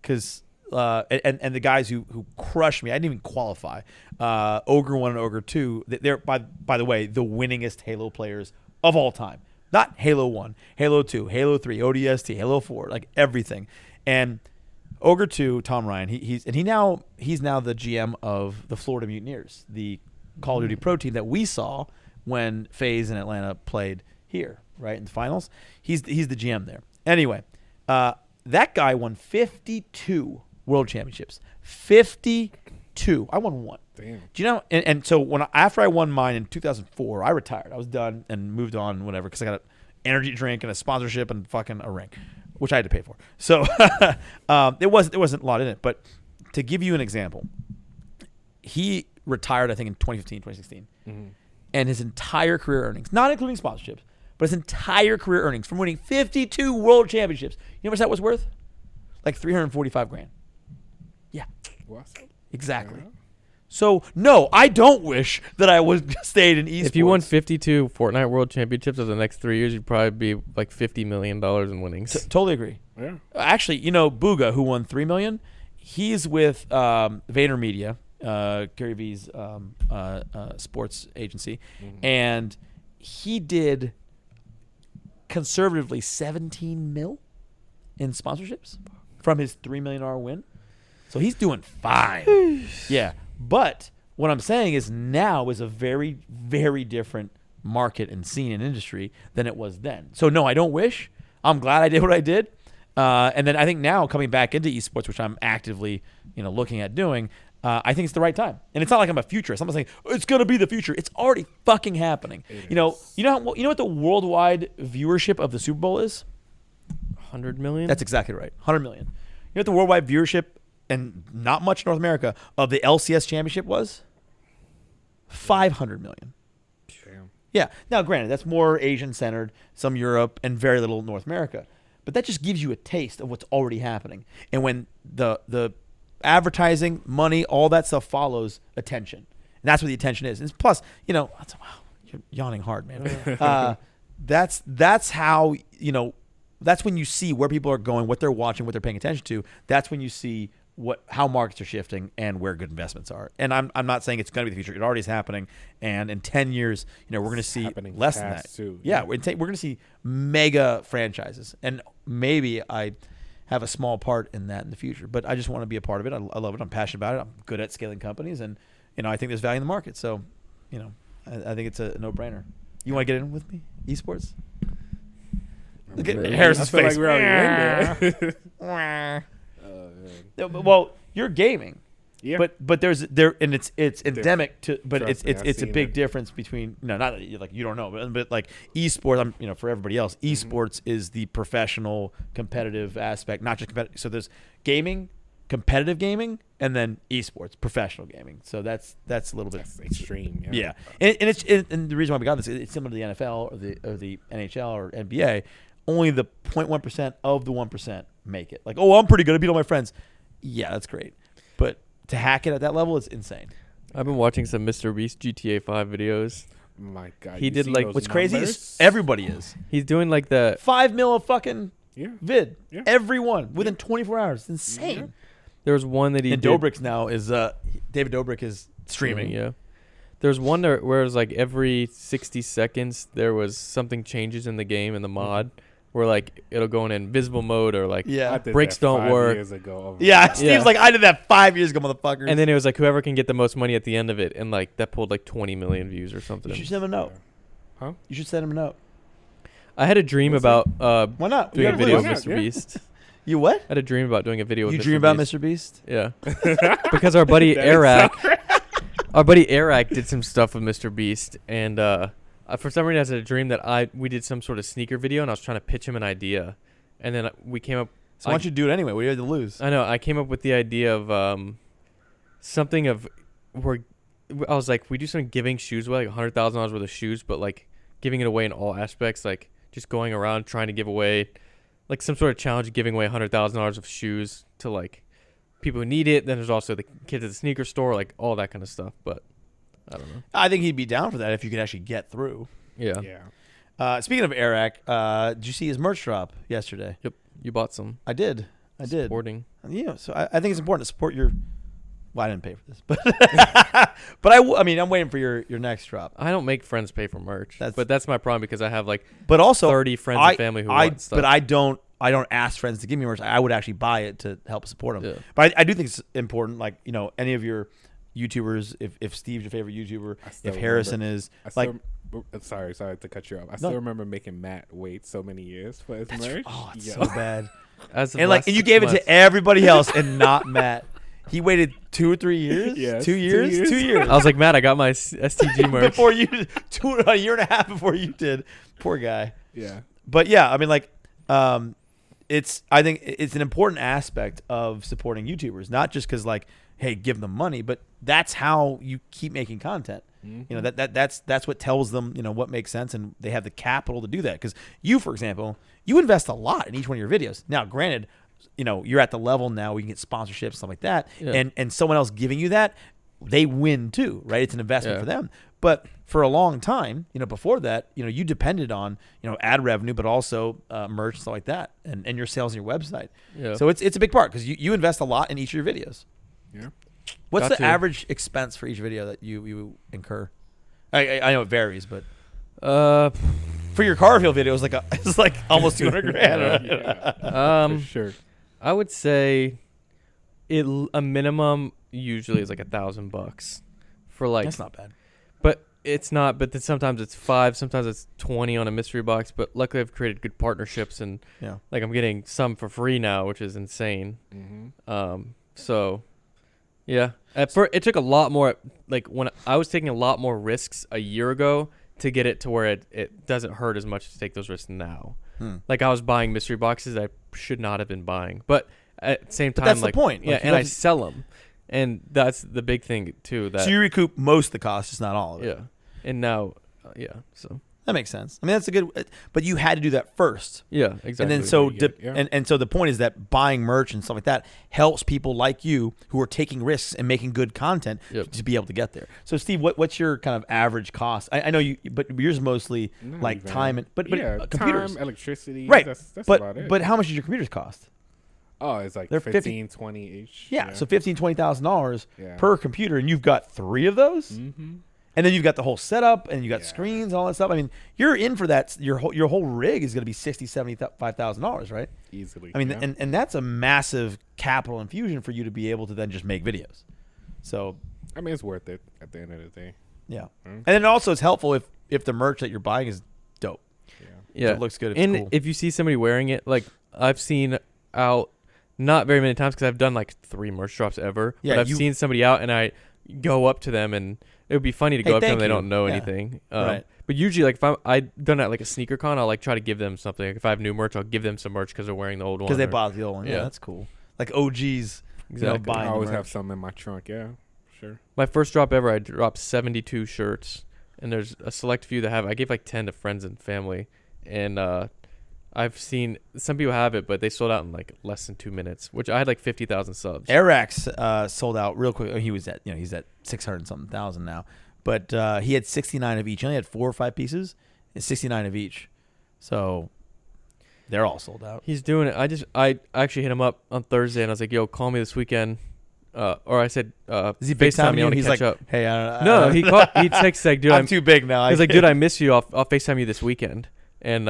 Speaker 3: because. And the guys who crushed me, I didn't even qualify. Ogre 1 and Ogre 2, they're by the way the winningest Halo players of all time. Not Halo 1, Halo 2, Halo 3, ODST, Halo 4, like everything. And Ogre 2, Tom Ryan, he's now the GM of the Florida Mutineers, the Call of Duty Pro team that we saw when FaZe and Atlanta played here, right in the finals. He's the GM there. Anyway, that guy won 52 world championships. 52. I won 1.
Speaker 2: Damn.
Speaker 3: Do you know? And so after I won mine in 2004, I retired. I was done and moved on, whatever, because I got an energy drink and a sponsorship and fucking a ring, which I had to pay for. So there wasn't a lot in it. But to give you an example, he retired, I think, in 2015, 2016. Mm-hmm. And his entire career earnings, not including sponsorships, but his entire career earnings from winning 52 world championships, you know how much that was worth? Like $345,000. Yeah.
Speaker 2: Awesome.
Speaker 3: Exactly.
Speaker 2: Yeah.
Speaker 3: So, no, I don't wish that I would stayed in esports.
Speaker 1: If you won 52 Fortnite World Championships over the next 3 years, you'd probably be like $50 million in winnings.
Speaker 3: Totally agree.
Speaker 2: Yeah.
Speaker 3: Actually, Booga, who won $3 million, he's with VaynerMedia, Gary V's sports agency, and he did conservatively $17 million in sponsorships from his $3 million win. So he's doing fine. Yeah. But what I'm saying is now is a very, very different market and scene and industry than it was then. So no, I don't wish. I'm glad I did what I did. And then I think now coming back into esports, which I'm actively, looking at doing, I think it's the right time. And it's not like I'm a futurist. I'm not saying it's going to be the future. It's already fucking happening. You know what the worldwide viewership of the Super Bowl is?
Speaker 1: 100 million?
Speaker 3: That's exactly right. 100 million. You know what the worldwide viewership, and not much North America, of the LCS championship was? 500 million.
Speaker 2: Damn.
Speaker 3: Yeah. Now, granted, that's more Asian-centered, some Europe, and very little North America. But that just gives you a taste of what's already happening. And when the advertising, money, all that stuff follows attention. And that's what the attention is. And plus, wow, you're yawning hard, man. That's how, that's when you see where people are going, what they're watching, what they're paying attention to. That's when you see how markets are shifting and where good investments are. And I'm not saying it's going to be the future. It already is happening. And in 10 years, we're going to see less than that.
Speaker 2: Too.
Speaker 3: Yeah, we're going to see mega franchises. And maybe I have a small part in that in the future. But I just want to be a part of it. I love it. I'm passionate about it. I'm good at scaling companies. And, I think there's value in the market. So, I think it's a no-brainer. You want to get in with me? Esports? Look at Harris's face.
Speaker 2: Like we're already in there.
Speaker 3: Well, you're gaming,
Speaker 2: Yeah.
Speaker 3: but and it's endemic to, but
Speaker 2: Trust me, I've
Speaker 3: it's a
Speaker 2: seen
Speaker 3: big
Speaker 2: it.
Speaker 3: difference between not that you don't know, but like esports. For everybody else, esports is the professional competitive aspect, not just competitive. So there's gaming, competitive gaming, and then esports, professional gaming. So that's a little bit
Speaker 2: That's extreme.
Speaker 3: yeah. And the reason why we got this, it's similar to the NFL or the NHL or NBA. Only the 0.1% of the 1% make it. Like, I'm pretty good. I beat all my friends. Yeah, that's great. But to hack it at that level is insane.
Speaker 1: I've been watching some Mr. Beast GTA 5 videos.
Speaker 2: My God.
Speaker 1: He
Speaker 2: you
Speaker 1: did,
Speaker 2: see
Speaker 1: like,
Speaker 2: those
Speaker 3: What's crazy is
Speaker 2: numbers?
Speaker 3: everybody is.
Speaker 1: He's doing like the
Speaker 3: 5 mil a fucking
Speaker 2: Yeah.
Speaker 3: vid.
Speaker 2: Yeah.
Speaker 3: Everyone within 24 hours. It's insane.
Speaker 1: There was one that he
Speaker 3: And
Speaker 1: did.
Speaker 3: Dobrik's now is David Dobrik is streaming.
Speaker 1: Yeah. There's one where it was like every 60 seconds there was something changes in the game in the mod where like it'll go in invisible mode or like
Speaker 3: Yeah.
Speaker 2: I did
Speaker 1: brakes
Speaker 2: that
Speaker 1: don't
Speaker 2: 5
Speaker 1: work.
Speaker 2: years ago.
Speaker 3: Yeah, Steve's like, I did that 5 years ago, motherfuckers.
Speaker 1: And then it was like whoever can get the most money at the end of it, and like that pulled like 20 million views or something.
Speaker 3: you should send him a note.
Speaker 2: Huh?
Speaker 3: You should send him a note.
Speaker 1: I had a dream
Speaker 2: What's
Speaker 1: about
Speaker 3: Why not?
Speaker 1: doing
Speaker 3: Yeah,
Speaker 1: a video
Speaker 3: why
Speaker 1: with
Speaker 3: not?
Speaker 1: Mr. Beast.
Speaker 3: You what?
Speaker 1: I had a dream about doing a video with
Speaker 3: You
Speaker 1: Mr.
Speaker 3: dream about
Speaker 1: Beast.
Speaker 3: Mr. Beast?
Speaker 1: Yeah. Because our buddy
Speaker 2: That
Speaker 1: Eric,
Speaker 2: is
Speaker 1: our buddy Eric did some stuff with Mr. Beast, and for some reason I had a dream that we did some sort of sneaker video, and I was trying to pitch him an idea, and then we came up.
Speaker 3: So why don't you do it anyway? What do you have to lose?
Speaker 1: I know. I came up with the idea of something of where I was like, we do some giving shoes away, like $100,000 worth of shoes, but like giving it away in all aspects, like just going around trying to give away, like some sort of challenge, giving away $100,000 of shoes to like people who need it. Then there's also the kids at the sneaker store, like all that kind of stuff. But I don't know.
Speaker 3: I think he'd be down for that if you could actually get through.
Speaker 1: Yeah.
Speaker 2: Yeah.
Speaker 3: Speaking of Eric, did you see his merch drop yesterday?
Speaker 1: Yep. You bought some.
Speaker 3: I did.
Speaker 1: Supporting.
Speaker 3: Yeah, so I think it's important to support your. Well, I didn't pay for this, but but I mean, I'm waiting for your next drop.
Speaker 1: I don't make friends pay for merch,
Speaker 3: That's-
Speaker 1: but that's my problem because I have like
Speaker 3: But also
Speaker 1: 30 friends and family who want stuff.
Speaker 3: But I don't ask friends to give me merch. I would actually buy it to help support them.
Speaker 1: Yeah.
Speaker 3: But I do think it's important. Like, you know, any of your YouTubers, if Steve's your favorite YouTuber,
Speaker 2: I still
Speaker 3: if Harrison is
Speaker 2: I
Speaker 3: like,
Speaker 2: sorry to cut you off. I still remember making Matt wait so many years for his merch.
Speaker 3: oh, it's
Speaker 2: Yo.
Speaker 3: so bad.
Speaker 1: As of
Speaker 3: And like,
Speaker 1: last
Speaker 3: and you
Speaker 1: 6
Speaker 3: gave it
Speaker 1: months.
Speaker 3: to everybody else and not Matt. He waited 2 or 3 years.
Speaker 2: Yes,
Speaker 3: 2 years.
Speaker 2: 2 years.
Speaker 3: 2 years.
Speaker 1: I was like, Matt, I got my STG merch.
Speaker 3: Before you, a year and a half before you did. Poor guy.
Speaker 2: Yeah.
Speaker 3: But yeah, I mean, like, I think it's an important aspect of supporting YouTubers, not just because like, hey, give them money, but that's how you keep making content.
Speaker 2: Mm-hmm.
Speaker 3: You know, that's what tells them, you know, what makes sense, and they have the capital to do that. Because you, for example, you invest a lot in each one of your videos. Now, granted, you know, you're at the level now where you can get sponsorships, stuff like that,
Speaker 1: Yeah.
Speaker 3: and someone else giving you that, they win too, right? It's an investment
Speaker 1: Yeah.
Speaker 3: for them. But for a long time, you know, before that, you know, you depended on, you know, ad revenue, but also merch and stuff like that, and your sales on your website.
Speaker 1: Yeah.
Speaker 3: So it's a big part because you invest a lot in each of your videos.
Speaker 2: Yeah.
Speaker 3: What's
Speaker 1: Got
Speaker 3: the
Speaker 1: to.
Speaker 3: average expense for each video that you incur? I know it varies, but
Speaker 1: Uh,
Speaker 3: for your Carfield video, it's like almost 200 grand. Right?
Speaker 2: Yeah. For sure.
Speaker 1: I would say a minimum usually is like $1,000 for like.
Speaker 3: That's not bad.
Speaker 1: But it's not. But then sometimes it's 5, sometimes it's 20 on a mystery box. But luckily, I've created good partnerships, and
Speaker 3: Yeah.
Speaker 1: like I'm getting some for free now, which is insane.
Speaker 2: Mm-hmm.
Speaker 1: So yeah, it took a lot more. Like when I was taking a lot more risks a year ago to get it to where it doesn't hurt as much to take those risks now. Like I was buying mystery boxes I should not have been buying, but at the same time,
Speaker 3: that's the
Speaker 1: like,
Speaker 3: point.
Speaker 1: Yeah,
Speaker 3: Like, you
Speaker 1: and I
Speaker 3: have to-
Speaker 1: sell them, and that's the big thing too. That
Speaker 3: So you recoup most of the cost, just not all of it.
Speaker 1: yeah, and now so
Speaker 3: That makes sense. I mean, that's a good. But you had to do that first.
Speaker 1: yeah, exactly.
Speaker 3: And then so
Speaker 2: Yeah.
Speaker 3: and so the point is that buying merch and stuff like that helps people like you who are taking risks and making good content
Speaker 1: Yep.
Speaker 3: to be able to get there. So Steve, what's your kind of average cost? I know you, but yours mostly
Speaker 2: Not
Speaker 3: like
Speaker 2: even.
Speaker 3: time and but
Speaker 2: yeah,
Speaker 3: computers,
Speaker 2: time, electricity.
Speaker 3: right?
Speaker 2: That's about
Speaker 3: But
Speaker 2: it.
Speaker 3: but how much does your computers cost?
Speaker 2: Oh, it's like
Speaker 3: They're
Speaker 2: 15, 20 each.
Speaker 3: Yeah, so $15,000-$20,000
Speaker 2: Yeah.
Speaker 3: per computer, and you've got 3 of those.
Speaker 2: Mm-hmm.
Speaker 3: And then you've got the whole setup, and you got
Speaker 2: Yeah.
Speaker 3: screens and all that stuff. I mean, you're in for that. Your whole rig is going to be $75,000, right?
Speaker 2: Easily.
Speaker 3: I mean,
Speaker 2: yeah.
Speaker 3: and that's a massive capital infusion for you to be able to then just make videos. So
Speaker 2: I mean, it's worth it at the end of the day.
Speaker 3: yeah,
Speaker 2: Mm.
Speaker 3: and then also it's helpful if the merch that you're buying is dope.
Speaker 2: Yeah.
Speaker 1: yeah,
Speaker 3: It looks good. It's
Speaker 1: and
Speaker 3: cool.
Speaker 1: if you see somebody wearing it, like I've seen out, not very many times because I've done like 3 merch drops ever.
Speaker 3: Yeah,
Speaker 1: but I've seen somebody out and I go up to them, and it would be funny to
Speaker 3: Hey,
Speaker 1: go up to them.
Speaker 3: thank
Speaker 1: They
Speaker 3: you.
Speaker 1: don't know
Speaker 3: Yeah.
Speaker 1: anything.
Speaker 3: Right.
Speaker 1: But usually, like if I've done it at like a sneaker con, I'll like try to give them something. Like if I have new merch, I'll give them some merch because they're wearing the old one.
Speaker 3: because they
Speaker 1: or-
Speaker 3: bought the old one. Yeah,
Speaker 1: yeah.
Speaker 3: that's cool. Like OGs,
Speaker 1: Exactly.
Speaker 3: buying
Speaker 2: I
Speaker 3: the
Speaker 2: always
Speaker 3: merch.
Speaker 2: have some in my trunk. Yeah, sure.
Speaker 1: My first drop ever, I dropped 72 shirts, and there's a select few that have. I gave like 10 to friends and family, and I've seen some people have it, but they sold out in like less than 2 minutes. Which I had like 50,000 subs.
Speaker 3: Arax sold out real quick. He was at he's at 600 something thousand now, but he had 69 of each. He only had 4 or 5 pieces. It's 69 of each. So They're all sold out.
Speaker 1: He's doing it. I actually hit him up on Thursday and I was like, "Yo, call me this weekend." Or I said,
Speaker 3: Is he big
Speaker 1: FaceTime
Speaker 3: time
Speaker 1: me. I
Speaker 3: you?
Speaker 1: want to
Speaker 3: He's
Speaker 1: catch
Speaker 3: like,
Speaker 1: up.
Speaker 3: hey,
Speaker 1: No, he texts like, "Dude,
Speaker 3: I'm too big now.
Speaker 1: He's like, "Dude, I miss you. I'll FaceTime you this weekend." And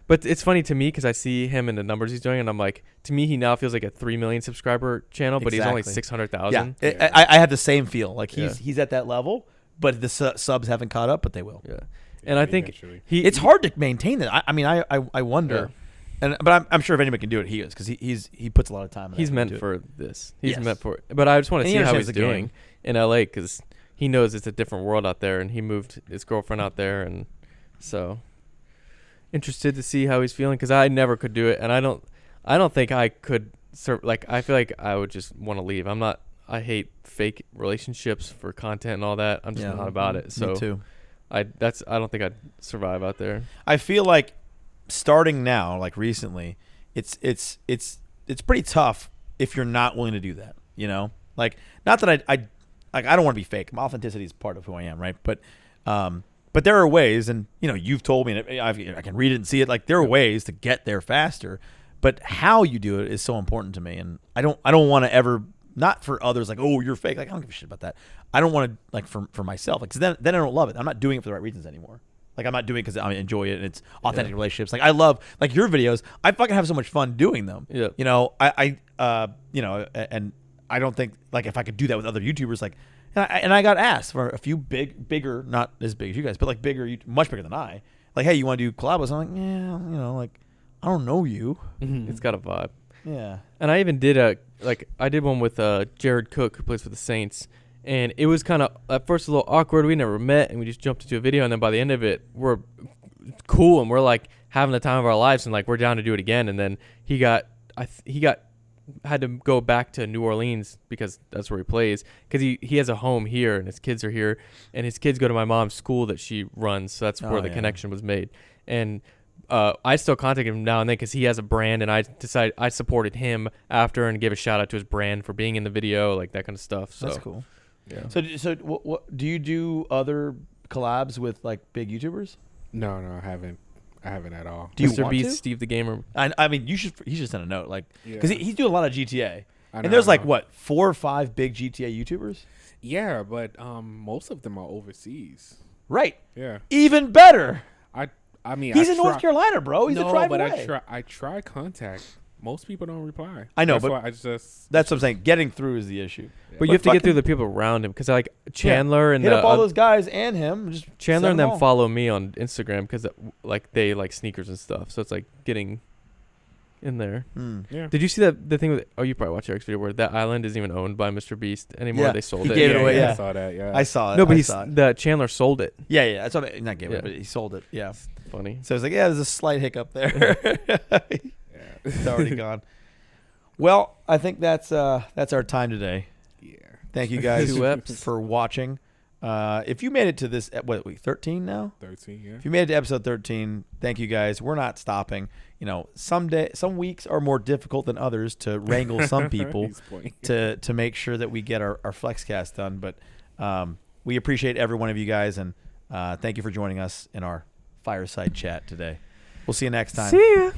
Speaker 1: but it's funny to me because I see him and the numbers he's doing, and I'm like, to me, he now feels like a 3 million subscriber channel, but he's only
Speaker 3: Exactly.
Speaker 1: 600,000.
Speaker 3: Yeah, I have the same feel. Like he's at that level, but the subs haven't caught up, but they will.
Speaker 1: Yeah. And I think
Speaker 3: It's hard to maintain that. I mean, I wonder. Yeah. But I'm sure if anybody can do it, he is, because he puts a lot of time.
Speaker 1: He's meant for this. He's
Speaker 3: Yes.
Speaker 1: meant for it. But I just want to
Speaker 3: And
Speaker 1: see
Speaker 3: he
Speaker 1: how he's
Speaker 3: understands the
Speaker 1: doing in LA because he knows it's a different world out there, and he moved his girlfriend out there, and so interested to see how he's feeling because I never could do it, and I don't think I could. Like I feel like I would just want to leave. I hate fake relationships for content and all that. I'm just not about it. So
Speaker 3: me too.
Speaker 1: I don't think I'd survive out there.
Speaker 3: I feel like starting now, like recently, it's pretty tough if you're not willing to do that. You know, like not that I don't want to be fake. My authenticity is part of who I am, right? But there are ways, and you know, you've told me, and I can read it and see it. Like there are ways to get there faster, but how you do it is so important to me, and I don't want to ever. Not for others, like, oh, you're fake. Like, I don't give a shit about that. I don't want to, like, for myself. Like, 'cause then I don't love it. I'm not doing it for the right reasons anymore. Like, I'm not doing it because I enjoy it and it's authentic relationships. Like, I love, like, your videos. I fucking have so much fun doing them.
Speaker 1: Yeah.
Speaker 3: You know, you know, and I don't think, like, if I could do that with other YouTubers, like, and I got asked for a few bigger, not as big as you guys, but, like, much bigger than I. Like, hey, you want to do collabs? I'm like, yeah, you know, like, I don't know you.
Speaker 1: It's got a vibe.
Speaker 3: Yeah.
Speaker 1: And I even did I did one with Jared Cook, who plays for the Saints, and it was kind of at first a little awkward. We never met, and we just jumped into a video, and then by the end of it, we're cool, and we're like having the time of our lives, and like we're down to do it again. And then he had to go back to New Orleans because that's where he plays, because he has a home here, and his kids are here, and his kids go to my mom's school that she runs, so that's where the connection was made. And I still contact him now and then because he has a brand, and I supported him after and gave a shout out to his brand for being in the video, like that kind of stuff. So
Speaker 3: That's cool.
Speaker 1: Yeah.
Speaker 3: So what do you do other collabs with like big YouTubers?
Speaker 2: No, I haven't at all.
Speaker 3: Do you
Speaker 1: Mr.
Speaker 3: want
Speaker 1: Beast,
Speaker 3: to?
Speaker 1: Steve the Gamer.
Speaker 3: I mean, he should send a note, like, because
Speaker 2: Yeah.
Speaker 3: he's doing a lot of GTA,
Speaker 2: I
Speaker 3: and
Speaker 2: know,
Speaker 3: there's
Speaker 2: I
Speaker 3: like
Speaker 2: know.
Speaker 3: what 4 or 5 big GTA YouTubers.
Speaker 2: Yeah, but most of them are overseas.
Speaker 3: Right.
Speaker 2: Yeah.
Speaker 3: Even better.
Speaker 2: I mean,
Speaker 3: He's
Speaker 2: I
Speaker 3: in North
Speaker 2: try-
Speaker 3: Carolina, bro. He's a
Speaker 2: No,
Speaker 3: drive
Speaker 2: but
Speaker 3: away.
Speaker 2: I try contact. Most people don't reply.
Speaker 3: I know,
Speaker 2: That's
Speaker 3: but
Speaker 2: why I just
Speaker 3: that's what I'm saying. Getting through is the issue.
Speaker 1: But you have to get through the people around him because like Chandler and
Speaker 3: hit
Speaker 1: the,
Speaker 3: up all those guys and him. Just
Speaker 1: Chandler
Speaker 3: send
Speaker 1: and them
Speaker 3: all.
Speaker 1: follow me on Instagram because like they like sneakers and stuff. So it's like getting in there.
Speaker 2: yeah.
Speaker 1: Did you see the thing with? Oh, you probably watched Eric's video where that island isn't even owned by Mr. Beast anymore.
Speaker 3: Yeah,
Speaker 1: They sold
Speaker 3: he
Speaker 1: it.
Speaker 3: gave it away, yeah.
Speaker 2: I saw that. Yeah,
Speaker 3: I saw it.
Speaker 1: No, but
Speaker 3: I saw it.
Speaker 1: the Chandler sold it.
Speaker 3: Yeah. That's what not gave it,
Speaker 1: Yeah.
Speaker 3: but he sold it. Yeah.
Speaker 1: Funny.
Speaker 3: So it's like, yeah, there's a slight hiccup there.
Speaker 2: yeah.
Speaker 3: It's already gone. Well, I think that's our time today.
Speaker 2: Yeah.
Speaker 3: Thank you guys
Speaker 1: 2 eps.
Speaker 3: for watching. If you made it to this, what week 13 now?
Speaker 2: 13. Yeah.
Speaker 3: If you made it to episode 13, thank you guys. We're not stopping. You know, some weeks are more difficult than others to wrangle some people
Speaker 2: He's pointing.
Speaker 3: to make sure that we get our FlexCast done. But we appreciate every one of you guys, and thank you for joining us in our fireside chat today. We'll see you next time.
Speaker 1: See ya.